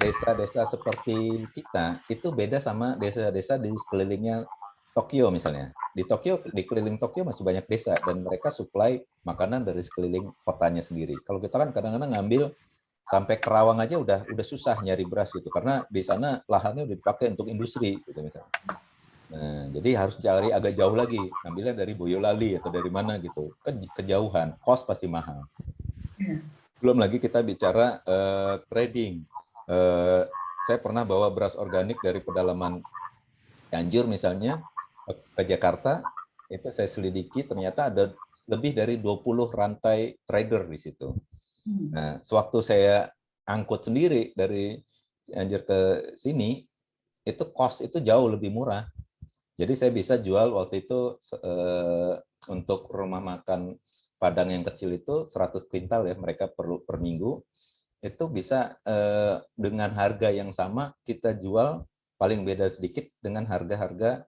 desa-desa seperti kita itu beda sama desa-desa di sekelilingnya Tokyo misalnya. Di Tokyo, di keliling Tokyo masih banyak desa dan mereka supply makanan dari sekeliling kotanya sendiri. Kalau kita kan kadang-kadang ngambil sampai Kerawang aja udah susah nyari beras gitu karena di sana lahannya udah dipakai untuk industri gitu misalnya. Nah, jadi harus cari agak jauh lagi, ngambilnya dari Boyolali atau dari mana gitu. Kan kejauhan, cost pasti mahal. Belum lagi kita bicara trading. Saya pernah bawa beras organik dari pedalaman Cianjur misalnya ke Jakarta, itu saya selidiki ternyata ada lebih dari 20 rantai trader di situ. Nah, sewaktu saya angkut sendiri dari Cianjur ke sini, itu cost itu jauh lebih murah. Jadi saya bisa jual waktu itu untuk rumah makan Padang yang kecil itu 100 kuintal ya mereka perlu per minggu. Itu bisa dengan harga yang sama kita jual paling beda sedikit dengan harga-harga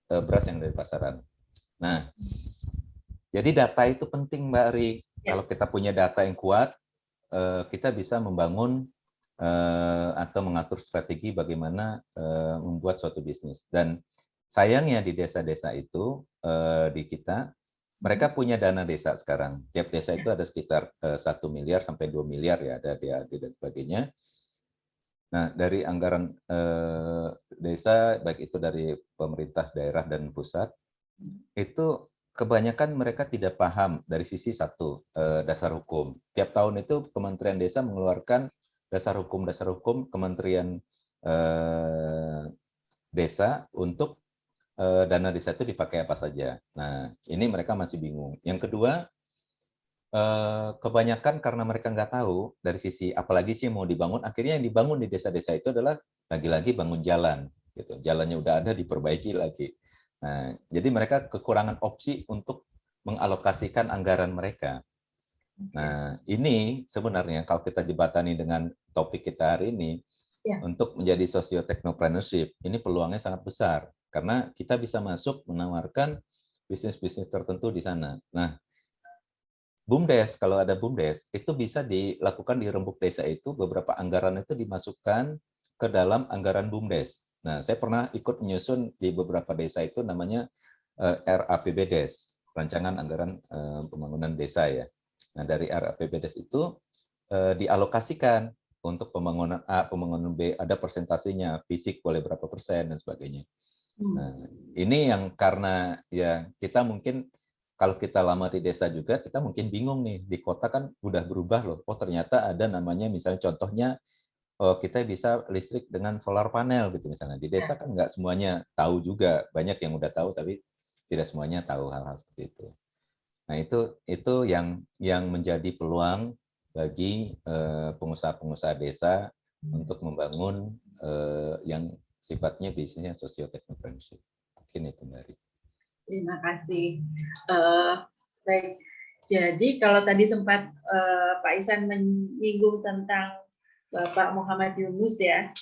beras yang dari pasaran. Nah, jadi data itu penting Mbak Ari. Kalau kita punya data yang kuat, kita bisa membangun atau mengatur strategi bagaimana membuat suatu bisnis. Dan sayangnya di desa-desa itu di kita mereka punya dana desa sekarang. Tiap desa itu ada sekitar 1 miliar sampai 2 miliar ya, ada dan sebagainya. Nah, dari anggaran desa, baik itu dari pemerintah daerah dan pusat, itu kebanyakan mereka tidak paham dari sisi satu, dasar hukum. Tiap tahun itu Kementerian Desa mengeluarkan dasar hukum Kementerian Desa untuk dana desa itu dipakai apa saja. Nah, ini mereka masih bingung. Yang kedua, kebanyakan karena mereka nggak tahu dari sisi apalagi sih mau dibangun, akhirnya yang dibangun di desa-desa itu adalah lagi-lagi bangun jalan. Gitu. Jalannya udah ada, diperbaiki lagi. Nah, jadi mereka kekurangan opsi untuk mengalokasikan anggaran mereka. Nah, ini sebenarnya kalau kita jebatani dengan topik kita hari ini, untuk menjadi socio-technopreneurship, ini peluangnya sangat besar. Karena kita bisa masuk menawarkan bisnis-bisnis tertentu di sana. Nah, BUMDes, kalau ada BUMDes, itu bisa dilakukan di rembuk desa itu, beberapa anggaran itu dimasukkan ke dalam anggaran BUMDes. Nah, saya pernah ikut menyusun di beberapa desa itu namanya RAPBDes, Rancangan Anggaran Pembangunan Desa ya. Nah, dari RAPBDes itu dialokasikan untuk pembangunan A, pembangunan B, ada persentasenya, fisik boleh berapa persen, dan sebagainya. Nah, ini yang karena ya kita mungkin kalau kita lama di desa juga kita mungkin bingung nih, di kota kan udah berubah loh. Oh ternyata ada namanya misalnya contohnya kita bisa listrik dengan solar panel gitu misalnya. Di desa kan nggak semuanya tahu juga, banyak yang udah tahu tapi tidak semuanya tahu hal-hal seperti itu. Nah itu yang menjadi peluang bagi pengusaha-pengusaha desa untuk membangun yang sifatnya bisnisnya socio-technopreneurship. Mungkin itu Mbak Ari.
Terima kasih. Baik, jadi kalau tadi sempat Pak Ihsan menyinggung tentang Bapak Muhammad Yunus ya,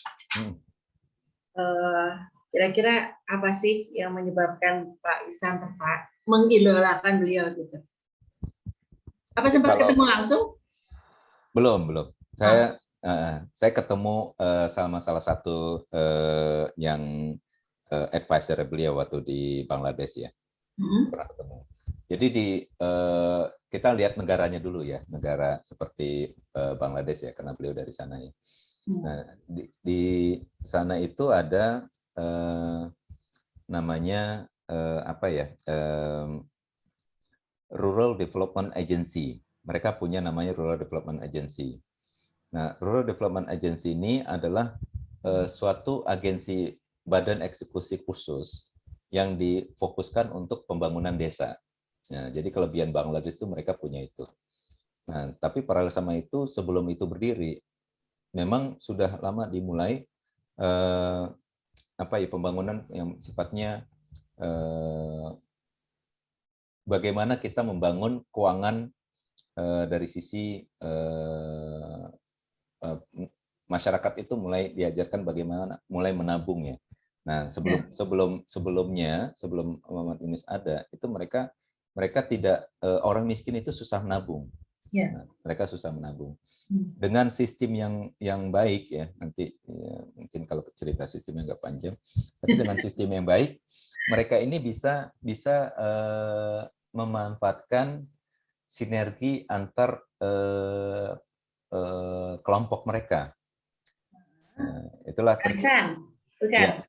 kira-kira apa sih yang menyebabkan Pak Ihsan tertarik mengidolakan beliau gitu? Apa sempat ketemu langsung?
Belum. Saya ketemu sama salah satu yang advisor beliau waktu di Bangladesh ya. Pernah ketemu. Jadi kita lihat negaranya dulu ya, negara seperti Bangladesh ya, karena beliau dari sana ya. Nah, di sana itu ada namanya apa ya, Rural Development Agency. Mereka punya namanya Rural Development Agency. Nah, Rural Development Agency ini adalah suatu agensi badan eksekusi khusus yang difokuskan untuk pembangunan desa. Nah, jadi kelebihan Bangladesh itu mereka punya itu. Nah, tapi paralel sama itu, sebelum itu berdiri, memang sudah lama dimulai pembangunan yang sifatnya bagaimana kita membangun keuangan dari sisi masyarakat itu mulai diajarkan bagaimana mulai menabung ya. Nah, sebelum Muhammad Yunus ada, itu mereka tidak orang miskin itu susah menabung.
Ya.
Nah, mereka susah menabung.
Hmm.
Dengan sistem yang baik ya, nanti ya, mungkin kalau cerita sistemnya nggak panjang, tapi dengan sistem yang baik, mereka ini bisa memanfaatkan sinergi antar kelompok mereka. Nah, itulah
Arisan, bukan?
ya.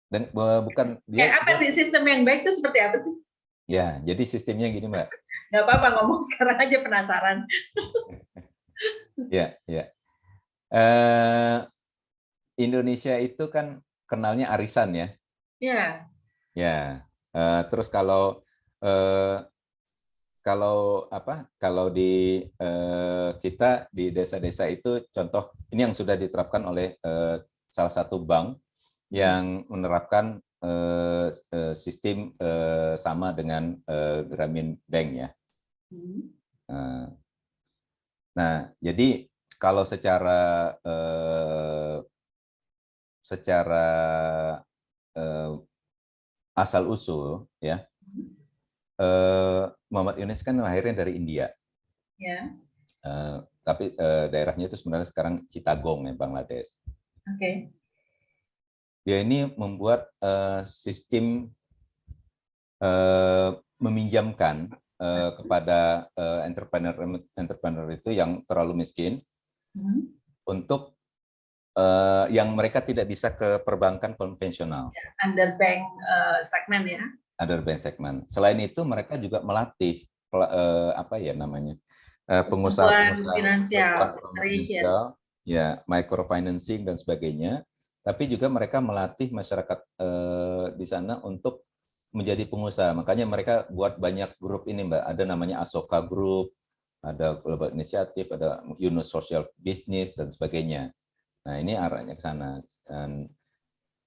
Dan bukan
Kayak apa sih sistem yang baik itu seperti apa sih?
Ya, jadi sistemnya gini, Mbak.
Nggak apa-apa, ngomong sekarang aja, penasaran.
Ya, ya. Indonesia itu kan kenalnya arisan ya.
Ya.
Ya. Terus kalau di kita di desa-desa itu contoh ini yang sudah diterapkan oleh salah satu bank yang menerapkan sistem sama dengan Grameen Bank ya. Nah, jadi kalau secara asal usul ya, Muhammad Yunus kan lahirnya dari India.
Ya.
Tapi daerahnya itu sebenarnya sekarang Chittagong ya, Bangladesh.
Oke.
Dia ini membuat sistem meminjamkan kepada entrepreneur itu yang terlalu miskin untuk yang mereka tidak bisa ke perbankan konvensional.
Underbank segment ya.
Underbank segment. Selain itu mereka juga melatih pengusaha-pengusaha
finansial,
ya, microfinancing dan sebagainya. Tapi juga mereka melatih masyarakat di sana untuk menjadi pengusaha. Makanya mereka buat banyak grup ini, Mbak. Ada namanya Asoka Group, ada Global Initiative, ada Yunus Social Business dan sebagainya. Nah, ini arahnya ke sana.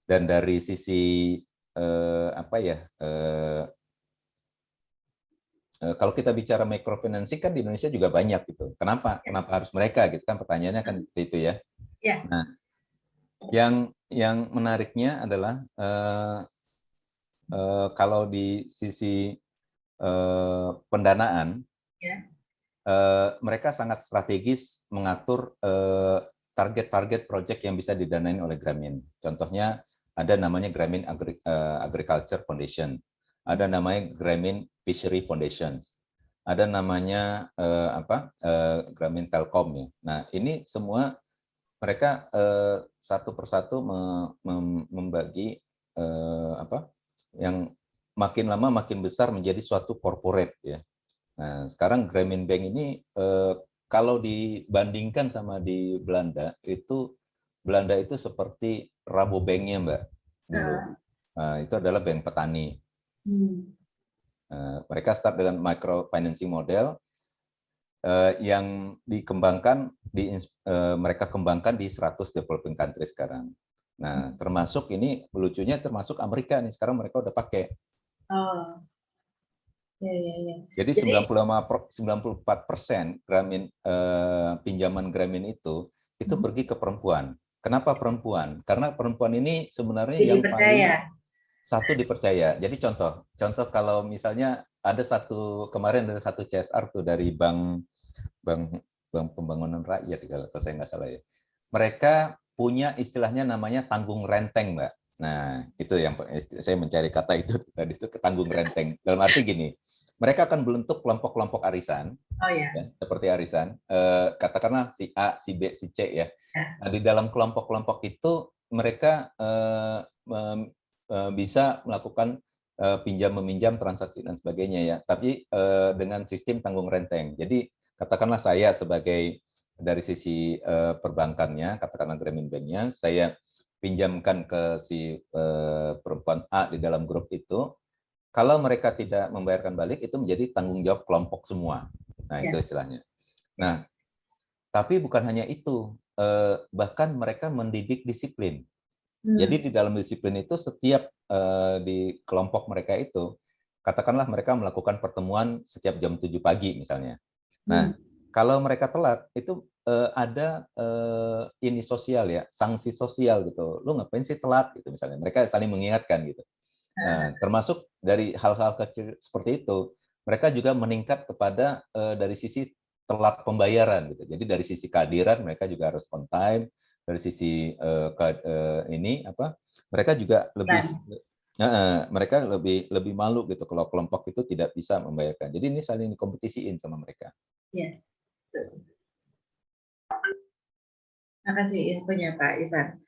Dan dari sisi kalau kita bicara microfinancing kan di Indonesia juga banyak gitu. Kenapa harus mereka gitu kan, pertanyaannya kan itu ya.
Ya.
Nah, yang menariknya adalah kalau di sisi pendanaan,
ya.
Mereka sangat strategis mengatur target-target proyek yang bisa didanain oleh Grameen. Contohnya ada namanya Grameen Agriculture Foundation, ada namanya Grameen Fishery Foundation, ada namanya Grameen Telkom ya. Nah, ini semua mereka satu persatu membagi yang makin lama makin besar menjadi suatu corporate ya. Nah, sekarang Grameen Bank ini kalau dibandingkan sama di Belanda itu seperti Rabobanknya, Mbak, dulu. Nah, itu adalah bank petani. Mereka start dengan microfinancing model yang dikembangkan mereka kembangkan di 100 developing country sekarang. Nah, termasuk ini lucunya termasuk Amerika nih, sekarang mereka udah pakai.
Oh. Ya.
Jadi 94% Grameen pinjaman Grameen itu pergi ke perempuan. Kenapa perempuan? Karena perempuan ini sebenarnya yang paling dipercaya. Jadi contoh kalau misalnya kemarin ada satu CSR tuh dari Bank Pembangunan Rakyat kalau saya nggak salah ya. Mereka punya istilahnya namanya tanggung renteng, Mbak. Nah, itu yang saya mencari kata itu tadi itu ketanggung renteng. Dalam arti gini, mereka akan membentuk kelompok-kelompok arisan, ya, seperti arisan, katakanlah si A, si B, si C ya. Nah, di dalam kelompok-kelompok itu mereka bisa melakukan pinjam-meminjam, transaksi dan sebagainya ya. Tapi dengan sistem tanggung renteng. Jadi katakanlah saya sebagai dari sisi perbankannya, katakanlah Grameen Bank-nya, saya pinjamkan ke si perempuan A di dalam grup itu, kalau mereka tidak membayarkan balik, itu menjadi tanggung jawab kelompok semua. Nah, itu istilahnya. Nah, tapi bukan hanya itu, bahkan mereka mendidik disiplin. Jadi di dalam disiplin itu setiap di kelompok mereka itu, katakanlah mereka melakukan pertemuan setiap jam 7 pagi misalnya. Nah, kalau mereka telat, itu ada ini sosial ya, sanksi sosial gitu. Lu ngapain sih telat gitu misalnya. Mereka saling mengingatkan gitu. Nah, termasuk dari hal-hal kecil seperti itu, mereka juga meningkat kepada dari sisi telat pembayaran gitu. Jadi dari sisi kehadiran mereka juga harus on time, dari sisi mereka juga mereka lebih malu gitu kalau kelompok itu tidak bisa membayarkan. Jadi ini saling dikompetisiin sama mereka.
Ya. Terima kasih infonya Pak Ihsan.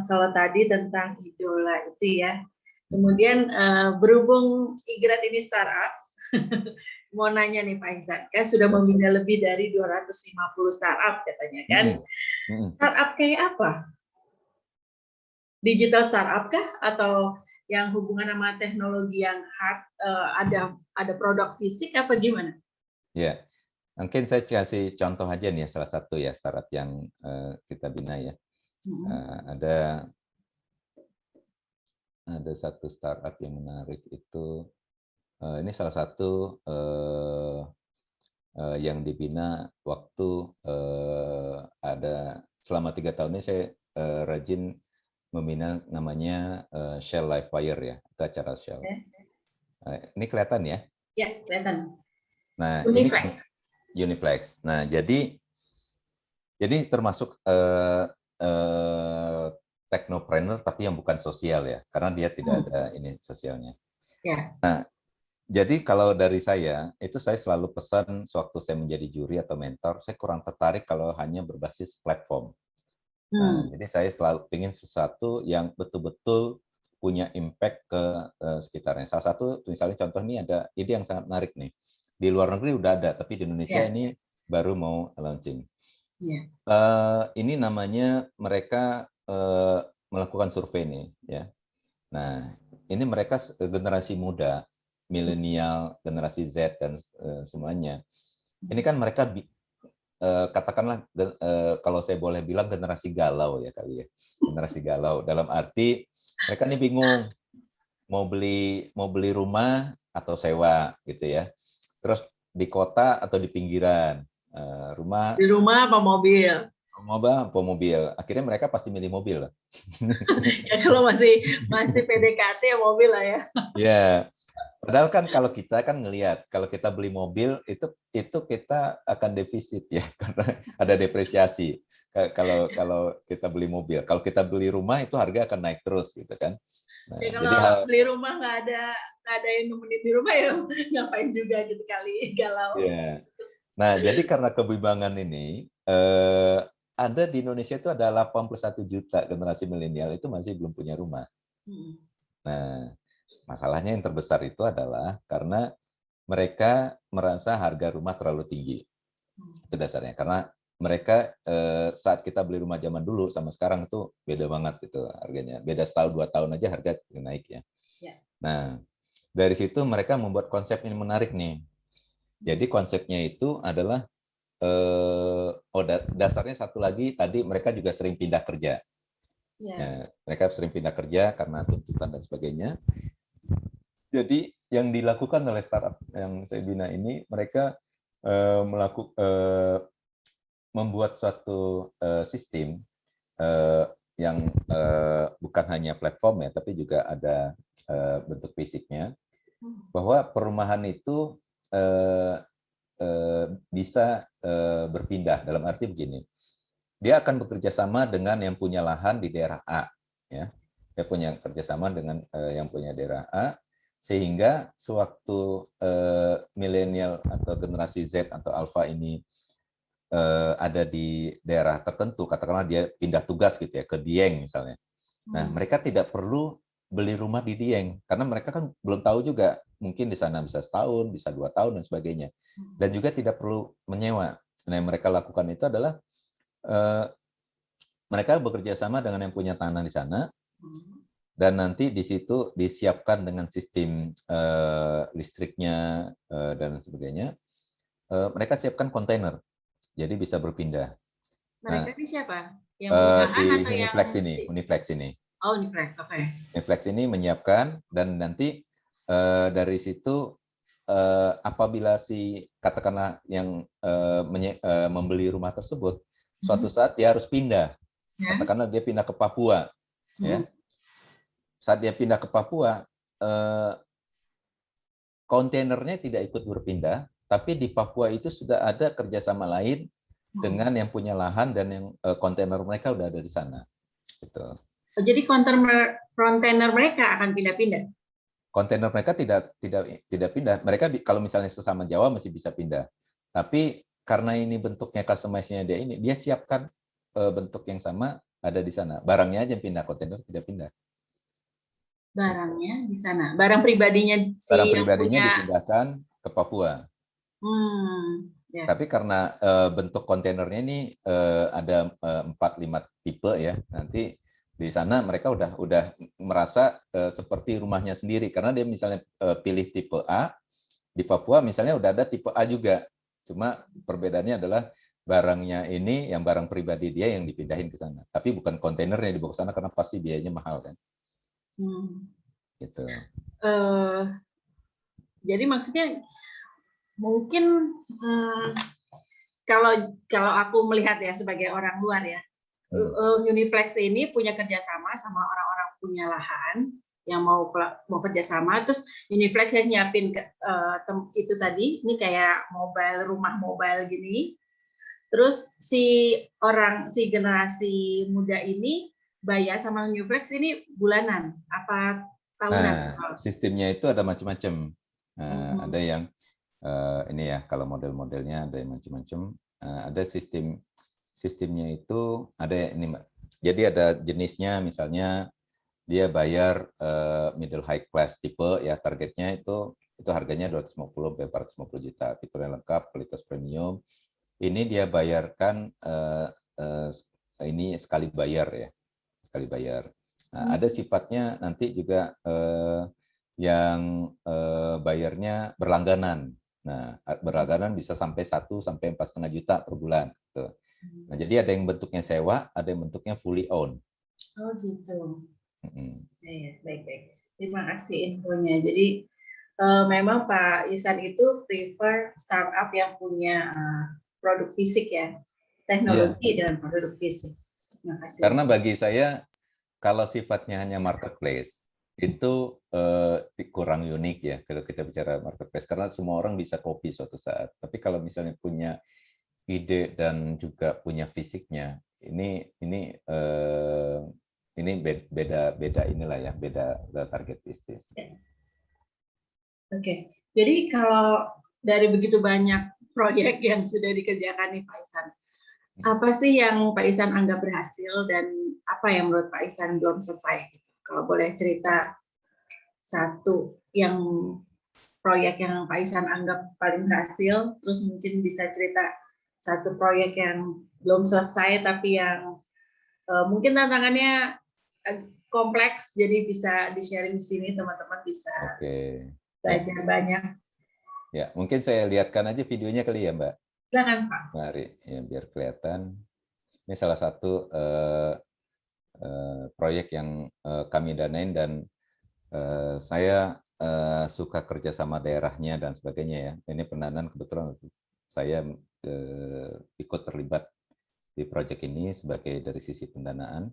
Kalau tadi tentang idola itu ya, kemudian berhubung IGRAD ini startup, mau nanya nih Pak Ihsan, kan sudah membina lebih dari 250 startup katanya kan? Startup kayak apa? Digital startup kah atau yang hubungan sama teknologi yang hard, ada produk fisik apa gimana?
Ya, mungkin saya kasih contoh aja nih salah satu ya startup yang kita bina ya. Ada satu startup yang menarik itu, ini salah satu yang dibina waktu ada selama 3 tahun ini saya rajin membina namanya Shell Livewire ya, itu acara Shell. Ini kelihatan ya?
Ya, kelihatan.
Nah,
Uniflex.
Ini Uniflex. Nah, jadi termasuk teknopreneur tapi yang bukan sosial ya, karena dia tidak ada ini sosialnya.
Ya.
Nah, jadi kalau dari saya, itu saya selalu pesan sewaktu saya menjadi juri atau mentor, saya kurang tertarik kalau hanya berbasis platform. Nah, jadi saya selalu ingin sesuatu yang betul-betul punya impact ke sekitarnya. Salah satu, misalnya contoh ini ada ide yang sangat menarik nih. Di luar negeri udah ada, tapi di Indonesia ini baru mau launching. Ini namanya mereka melakukan survei nih, ya. Nah, ini mereka generasi muda, milenial, generasi Z dan semuanya. Ini kan mereka katakanlah kalau saya boleh bilang generasi galau ya kali ya, generasi galau dalam arti mereka ini bingung mau beli rumah atau sewa gitu ya, terus di kota atau di pinggiran,
di rumah apa mobil,
akhirnya mereka pasti milih mobil.
Ya kalau masih PDKT ya mobil lah ya.
Ya. Padahal kan kalau kita kan ngelihat, kalau kita beli mobil itu kita akan defisit ya, karena ada depresiasi. Kalau kita beli mobil, kalau kita beli rumah itu harga akan naik terus gitu kan. Nah,
ya, kalau beli rumah nggak ada yang nemenin di rumah ya ngapain juga gitu kali galau.
Ya. Nah jadi karena kebimbangan ini ada di Indonesia itu ada 81 juta generasi milenial itu masih belum punya rumah. Nah masalahnya yang terbesar itu adalah karena mereka merasa harga rumah terlalu tinggi. Itu dasarnya. Karena mereka saat kita beli rumah zaman dulu sama sekarang itu beda banget gitu harganya. Beda setahun 2 tahun aja harga naik ya. Nah, dari situ mereka membuat konsep yang menarik nih. Jadi konsepnya itu adalah dasarnya satu lagi tadi mereka juga sering pindah kerja. Ya, mereka sering pindah kerja karena tuntutan dan sebagainya. Jadi yang dilakukan oleh startup yang saya bina ini, mereka membuat suatu sistem yang bukan hanya platform ya, tapi juga ada bentuk fisiknya, bahwa perumahan itu bisa berpindah. Dalam arti begini, dia akan bekerja sama dengan yang punya lahan di daerah A, ya. Dia punya kerjasama dengan yang punya daerah A. Sehingga sewaktu milenial atau generasi Z atau Alpha ini ada di daerah tertentu, katakanlah dia pindah tugas gitu ya ke Dieng misalnya. Nah, mereka tidak perlu beli rumah di Dieng karena mereka kan belum tahu juga, mungkin di sana bisa setahun, bisa 2 tahun dan sebagainya. Dan juga tidak perlu menyewa. Nah, yang mereka lakukan itu adalah mereka bekerja sama dengan yang punya tanah di sana. Dan nanti di situ disiapkan dengan sistem listriknya dan sebagainya. Mereka siapkan kontainer, jadi bisa berpindah.
Mereka ini siapa? Yang
si Uniflex ini.
Oh, Uniflex, oke.
Uniflex ini menyiapkan dan nanti dari situ apabila si katakanlah yang membeli rumah tersebut, suatu saat dia harus pindah. Katakanlah dia pindah ke Papua, ya. Saat dia pindah ke Papua, kontainernya tidak ikut berpindah, tapi di Papua itu sudah ada kerjasama lain dengan yang punya lahan dan yang kontainer mereka udah ada di sana. Gitu.
Jadi kontainer mereka akan pindah-pindah?
Kontainer mereka tidak pindah. Mereka kalau misalnya sesama Jawa masih bisa pindah. Tapi karena ini bentuknya customize-nya dia siapkan bentuk yang sama ada di sana. Barangnya aja pindah, kontainer tidak pindah.
Barangnya di sana. Barang pribadinya
Barang pribadinya dipindahkan ke Papua.
Ya.
Tapi karena bentuk kontainernya ini ada 4-5 tipe ya. Nanti di sana mereka udah merasa seperti rumahnya sendiri karena dia misalnya pilih tipe A, di Papua misalnya udah ada tipe A juga. Cuma perbedaannya adalah barangnya ini yang barang pribadi dia yang dipindahin ke sana. Tapi bukan kontainernya dibawa ke sana karena pasti biayanya mahal kan. Gitu.
Jadi maksudnya mungkin kalau aku melihat ya sebagai orang luar ya, Uniflex ini punya kerjasama sama orang-orang punya lahan yang mau kerjasama, terus Uniflex yang nyiapin itu tadi, ini kayak rumah mobile gini, terus si generasi muda ini bayar sama Uniflex ini bulanan apa tahunan?
Nah, sistemnya itu ada macam-macam. Ada yang ini ya, kalau model-modelnya ada yang macam-macam. Ada sistemnya itu ada ini, Mbak. Jadi ada jenisnya, misalnya dia bayar middle high class tipe ya, targetnya itu harganya 250-450 juta. Fitur yang lengkap, kualitas premium. Ini dia bayarkan ini sekali bayar ya, sekali bayar. Nah, ada sifatnya nanti juga yang bayarnya berlangganan. Nah, berlangganan bisa sampai 1-4,5 juta per bulan. Tuh. Nah, jadi ada yang bentuknya sewa, ada yang bentuknya fully owned.
Oh gitu. Baik. Terima kasih infonya. Jadi memang Pak Ihsan itu prefer startup yang punya produk fisik ya, teknologi dan produk fisik. Terima kasih.
Karena bagi saya kalau sifatnya hanya marketplace itu kurang unik ya kalau kita bicara marketplace, karena semua orang bisa copy suatu saat. Tapi kalau misalnya punya ide dan juga punya fisiknya, ini beda inilah ya, beda target bisnis.
Oke. Jadi kalau dari begitu banyak proyek yang sudah dikerjakan nih Pak Ihsan, apa sih yang Pak Ihsan anggap berhasil dan apa yang menurut Pak Ihsan belum selesai? Kalau boleh cerita satu yang proyek yang Pak Ihsan anggap paling berhasil, terus mungkin bisa cerita satu proyek yang belum selesai tapi yang mungkin tantangannya kompleks, jadi bisa di-sharing di sini, teman-teman bisa belajar banyak.
Ya, mungkin saya lihatkan aja videonya kali ya, Mbak.
Silakan Pak.
Mari, ya biar kelihatan. Ini salah satu proyek yang kami danain dan saya suka kerja sama daerahnya dan sebagainya ya. Ini pendanaan kebetulan saya ikut terlibat di proyek ini sebagai dari sisi pendanaan.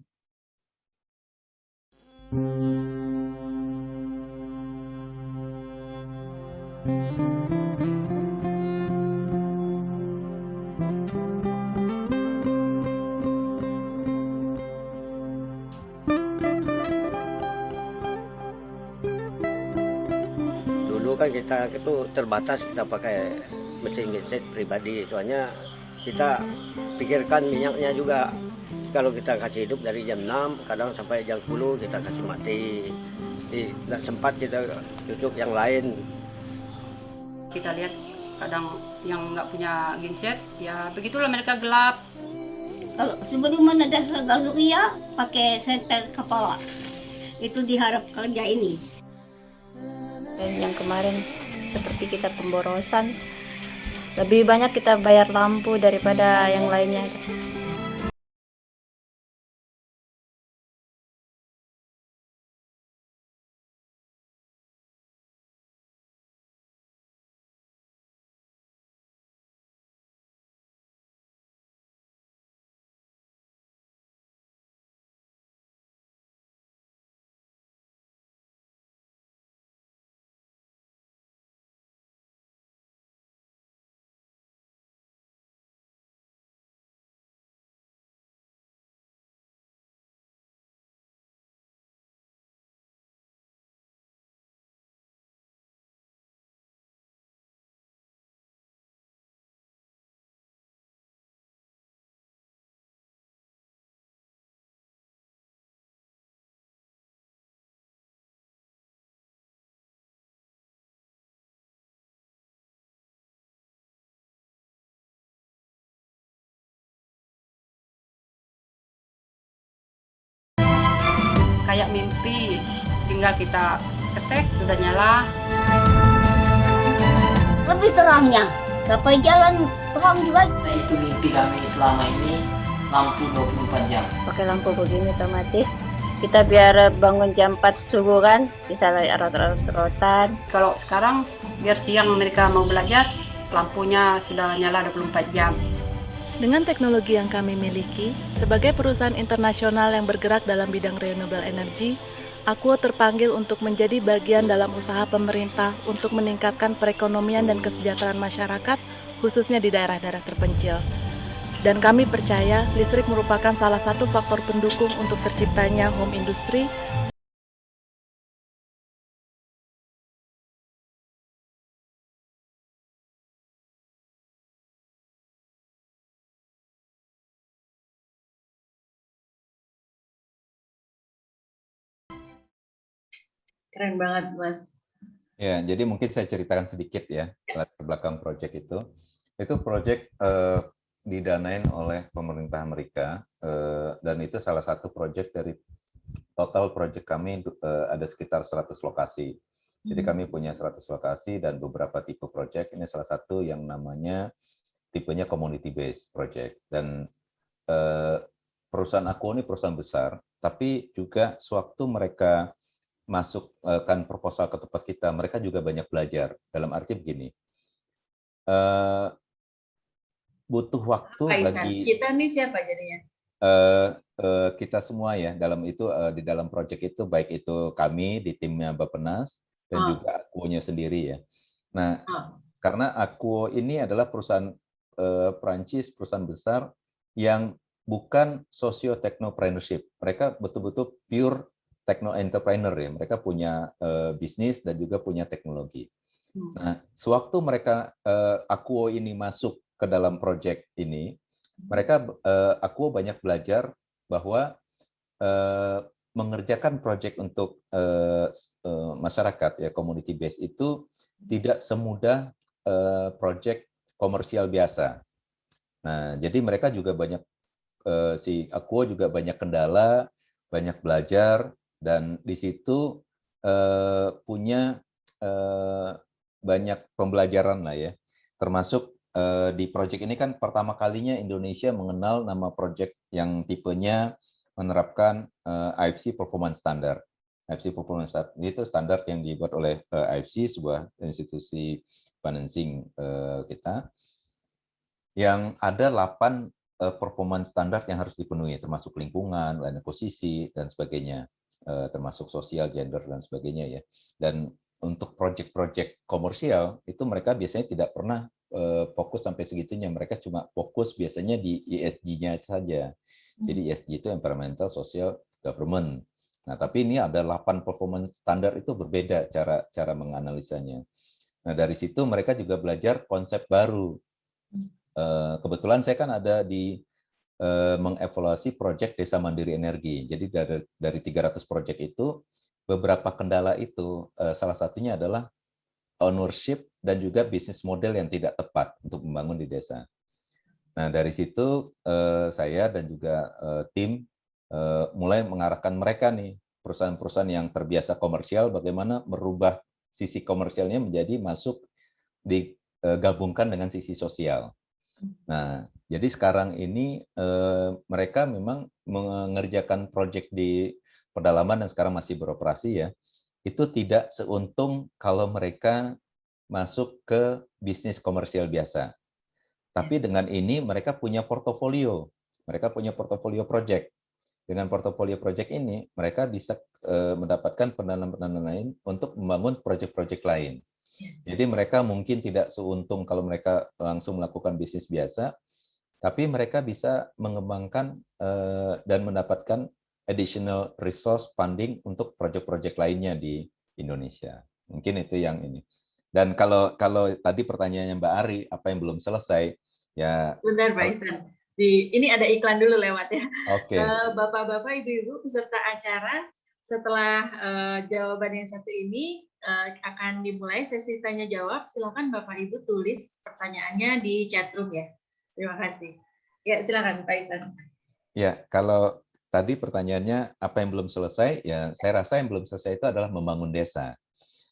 Kan kita itu terbatas, kita pakai mesin genset pribadi, soalnya kita pikirkan minyaknya juga. Kalau kita kasih hidup dari jam 6 kadang sampai jam 10 kita kasih mati, tidak sempat kita duduk yang lain.
Kita lihat kadang yang nggak punya genset ya begitulah, mereka gelap.
Kalau sebelum ada gas surya pakai senter kepala, itu diharap kerja ini.
Dan yang kemarin seperti kita pemborosan, lebih banyak kita bayar lampu daripada yang lainnya.
kayak mimpi, tinggal kita ketek sudah nyala.
Lebih terangnya, sampai jalan terang juga.
Nah, itu mimpi kami selama ini, lampu 24 jam.
Pakai lampu begini otomatis kita biar bangun jam 4 subuh kan, bisa rot-rotan.
Kalau sekarang biar siang mereka mau belajar, lampunya sudah nyala 24 jam.
Dengan teknologi yang kami miliki, sebagai perusahaan internasional yang bergerak dalam bidang renewable energy, Akuo terpanggil untuk menjadi bagian dalam usaha pemerintah untuk meningkatkan perekonomian dan kesejahteraan masyarakat, khususnya di daerah-daerah terpencil. Dan kami percaya listrik merupakan salah satu faktor pendukung untuk terciptanya home industry.
Keren banget, Mas.
Ya, jadi mungkin saya ceritakan sedikit ya latar belakang proyek itu. Itu proyek didanain oleh pemerintah Amerika dan itu salah satu proyek dari total proyek kami ada sekitar 100 lokasi. Jadi kami punya 100 lokasi dan beberapa tipe proyek. Ini salah satu yang namanya tipenya community based project. Dan perusahaan Akuo ini perusahaan besar, tapi juga sewaktu mereka masukkan proposal ke tempat kita, mereka juga banyak belajar. Dalam arti begini, butuh waktu bagi
kita nih siapa jadinya?
Kita semua ya dalam itu di dalam proyek itu, baik itu kami di timnya Bappenas dan juga Akuo-nya sendiri ya. Nah, karena Akuo ini adalah perusahaan Prancis, perusahaan besar yang bukan socio-technopreneurship. Mereka betul-betul pure techno-entrepreneur ya. Mereka punya bisnis dan juga punya teknologi. Nah, sewaktu mereka Akuo ini masuk ke dalam proyek ini, mereka Akuo banyak belajar bahwa mengerjakan proyek untuk masyarakat ya community based itu tidak semudah proyek komersial biasa. Nah, jadi mereka juga banyak si Akuo juga banyak kendala, banyak belajar dan di situ punya banyak pembelajaran lah ya, termasuk di proyek ini kan pertama kalinya Indonesia mengenal nama proyek yang tipenya menerapkan IFC Performance Standard. IFC Performance Standard itu standar yang dibuat oleh IFC, sebuah institusi financing kita, yang ada 8 performance standar yang harus dipenuhi, termasuk lingkungan, lain ekosisi, dan sebagainya, termasuk sosial, gender, dan sebagainya ya. Dan untuk proyek-proyek komersial itu mereka biasanya tidak pernah fokus sampai segitunya, mereka cuma fokus biasanya di ESG-nya saja. Jadi ESG itu environmental, social, government. Nah, tapi ini ada 8 performance standar, itu berbeda cara menganalisanya. Nah, dari situ mereka juga belajar konsep baru. Kebetulan saya kan ada di mengevaluasi proyek Desa Mandiri Energi. Jadi dari 300 proyek itu, beberapa kendala itu salah satunya adalah ownership dan juga bisnis model yang tidak tepat untuk membangun di desa. Nah, dari situ saya dan juga tim mulai mengarahkan mereka nih, perusahaan-perusahaan yang terbiasa komersial, bagaimana merubah sisi komersialnya menjadi masuk digabungkan dengan sisi sosial. Nah, jadi sekarang ini mereka memang mengerjakan proyek di pedalaman dan sekarang masih beroperasi ya, itu tidak seuntung kalau mereka masuk ke bisnis komersial biasa. Tapi dengan ini mereka punya portofolio. Mereka punya portofolio project. Dengan portofolio project ini, mereka bisa mendapatkan pendanaan-pendanaan lain untuk membangun proyek-proyek lain. Jadi mereka mungkin tidak seuntung kalau mereka langsung melakukan bisnis biasa, tapi mereka bisa mengembangkan dan mendapatkan additional resource funding untuk proyek-proyek lainnya di Indonesia. Mungkin itu yang ini. Dan kalau tadi pertanyaannya Mbak Ari, apa yang belum selesai, ya.
Benar, Pak Ihsan. Ini ada iklan dulu lewat ya.
Oke.
Bapak-bapak, ibu-ibu peserta acara, setelah jawaban yang satu ini akan dimulai sesi tanya jawab. Silakan Bapak Ibu tulis pertanyaannya di chat room ya. Terima kasih. Ya, silakan Pak Ihsan.
Ya, kalau tadi pertanyaannya apa yang belum selesai? Ya, saya rasa yang belum selesai itu adalah membangun desa.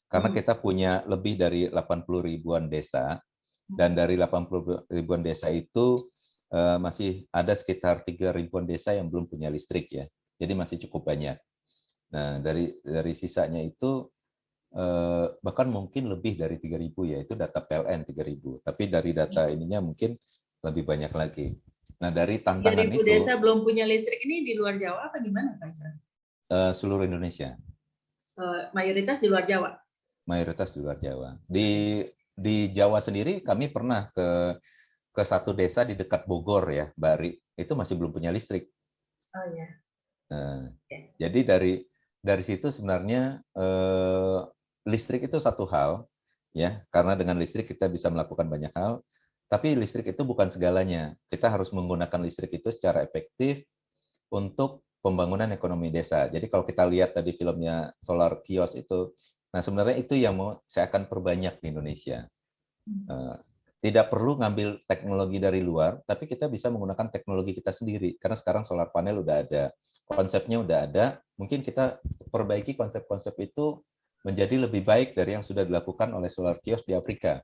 Karena kita punya lebih dari 80 ribuan desa, dan dari 80 ribuan desa itu masih ada sekitar 3 ribuan desa yang belum punya listrik ya. Jadi masih cukup banyak. Nah, dari sisanya itu bahkan mungkin lebih dari 3.000 ya, itu data PLN 3.000. Tapi dari data ininya mungkin lebih banyak lagi. Nah, dari tantangan
3.000
itu
desa belum punya listrik ini di luar Jawa apa gimana, Pak Isan?
Seluruh Indonesia.
Mayoritas di luar Jawa.
Mayoritas di luar Jawa. Di Jawa sendiri kami pernah ke satu desa di dekat Bogor ya, Bari, itu masih belum punya listrik.
Oh ya.
Jadi dari situ sebenarnya listrik itu satu hal ya, karena dengan listrik kita bisa melakukan banyak hal, tapi listrik itu bukan segalanya. Kita harus menggunakan listrik itu secara efektif untuk pembangunan ekonomi desa. Jadi kalau kita lihat tadi filmnya Solar Kios itu, nah sebenarnya itu yang mau saya akan perbanyak di Indonesia. Tidak perlu ngambil teknologi dari luar, tapi kita bisa menggunakan teknologi kita sendiri. Karena sekarang solar panel udah ada, konsepnya udah ada, mungkin kita perbaiki konsep-konsep itu menjadi lebih baik dari yang sudah dilakukan oleh Solar Kios di Afrika.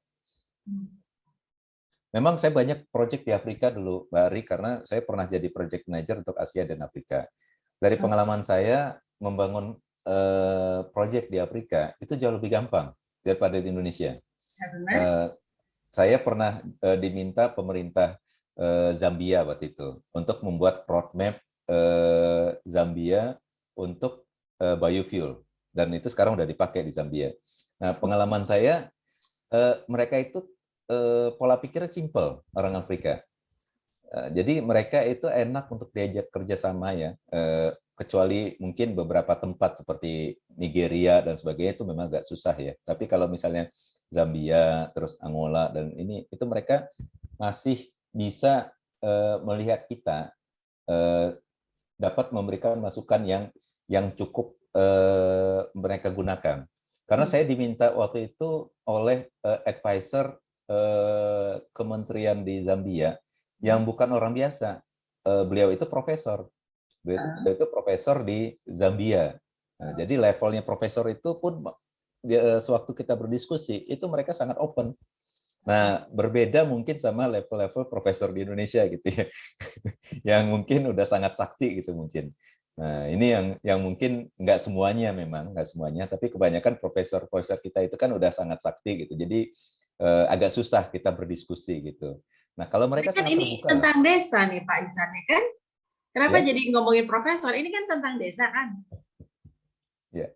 Memang saya banyak proyek di Afrika dulu, Mbak Ari, karena saya pernah jadi project manager untuk Asia dan Afrika. Dari pengalaman saya, membangun proyek di Afrika itu jauh lebih gampang daripada di Indonesia. Saya pernah diminta pemerintah Zambia waktu itu untuk membuat roadmap Zambia untuk biofuel, dan itu sekarang udah dipakai di Zambia. Nah, pengalaman saya, mereka itu pola pikirnya simple, orang Afrika. Jadi mereka itu enak untuk diajak kerjasama ya, kecuali mungkin beberapa tempat seperti Nigeria dan sebagainya itu memang agak susah ya. Tapi kalau misalnya Zambia, terus Angola, dan ini itu mereka masih bisa melihat kita dapat memberikan masukan yang cukup mereka gunakan. Karena saya diminta waktu itu oleh advisor kementerian di Zambia yang bukan orang biasa. Beliau itu profesor. Beliau itu profesor di Zambia. Nah, jadi levelnya profesor itu pun sewaktu kita berdiskusi itu mereka sangat open. Nah, berbeda mungkin sama level-level profesor di Indonesia gitu ya. Yang mungkin udah sangat sakti gitu mungkin. Nah, ini yang mungkin nggak semuanya memang, nggak semuanya, tapi kebanyakan profesor-profesor kita itu kan udah sangat sakti gitu. Jadi agak susah kita berdiskusi gitu. Nah, kalau mereka
kan
sangat
ini
terbuka.
tentang desa nih Pak Ihsan ya kan? Kenapa
Ya.
jadi ngomongin profesor? Ini kan tentang desa kan?
Ya.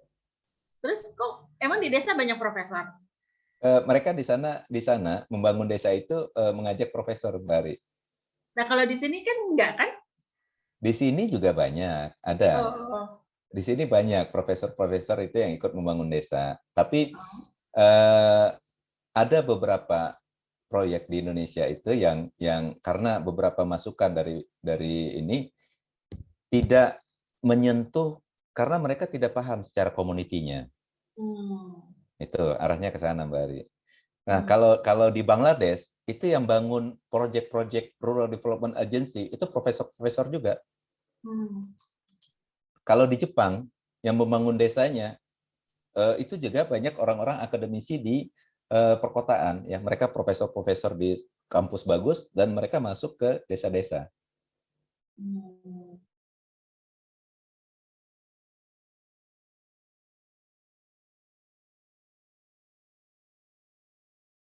Terus kok emang di desa banyak profesor?
Mereka di sana membangun desa itu mengajak profesor, Mbak Ari.
Nah, kalau di sini kan enggak kan?
Di sini juga banyak, ada.
Oh.
Di sini banyak profesor-profesor itu yang ikut membangun desa. Tapi ada beberapa proyek di Indonesia itu yang karena beberapa masukan dari ini tidak menyentuh karena mereka tidak paham secara komunitinya. Itu arahnya ke sana, Mbak Ari. Nah, kalau di Bangladesh itu yang bangun proyek-proyek Rural Development Agency itu profesor-profesor juga. Kalau di Jepang yang membangun desanya itu juga banyak orang-orang akademisi di perkotaan ya, mereka profesor-profesor di kampus bagus dan mereka masuk ke desa-desa.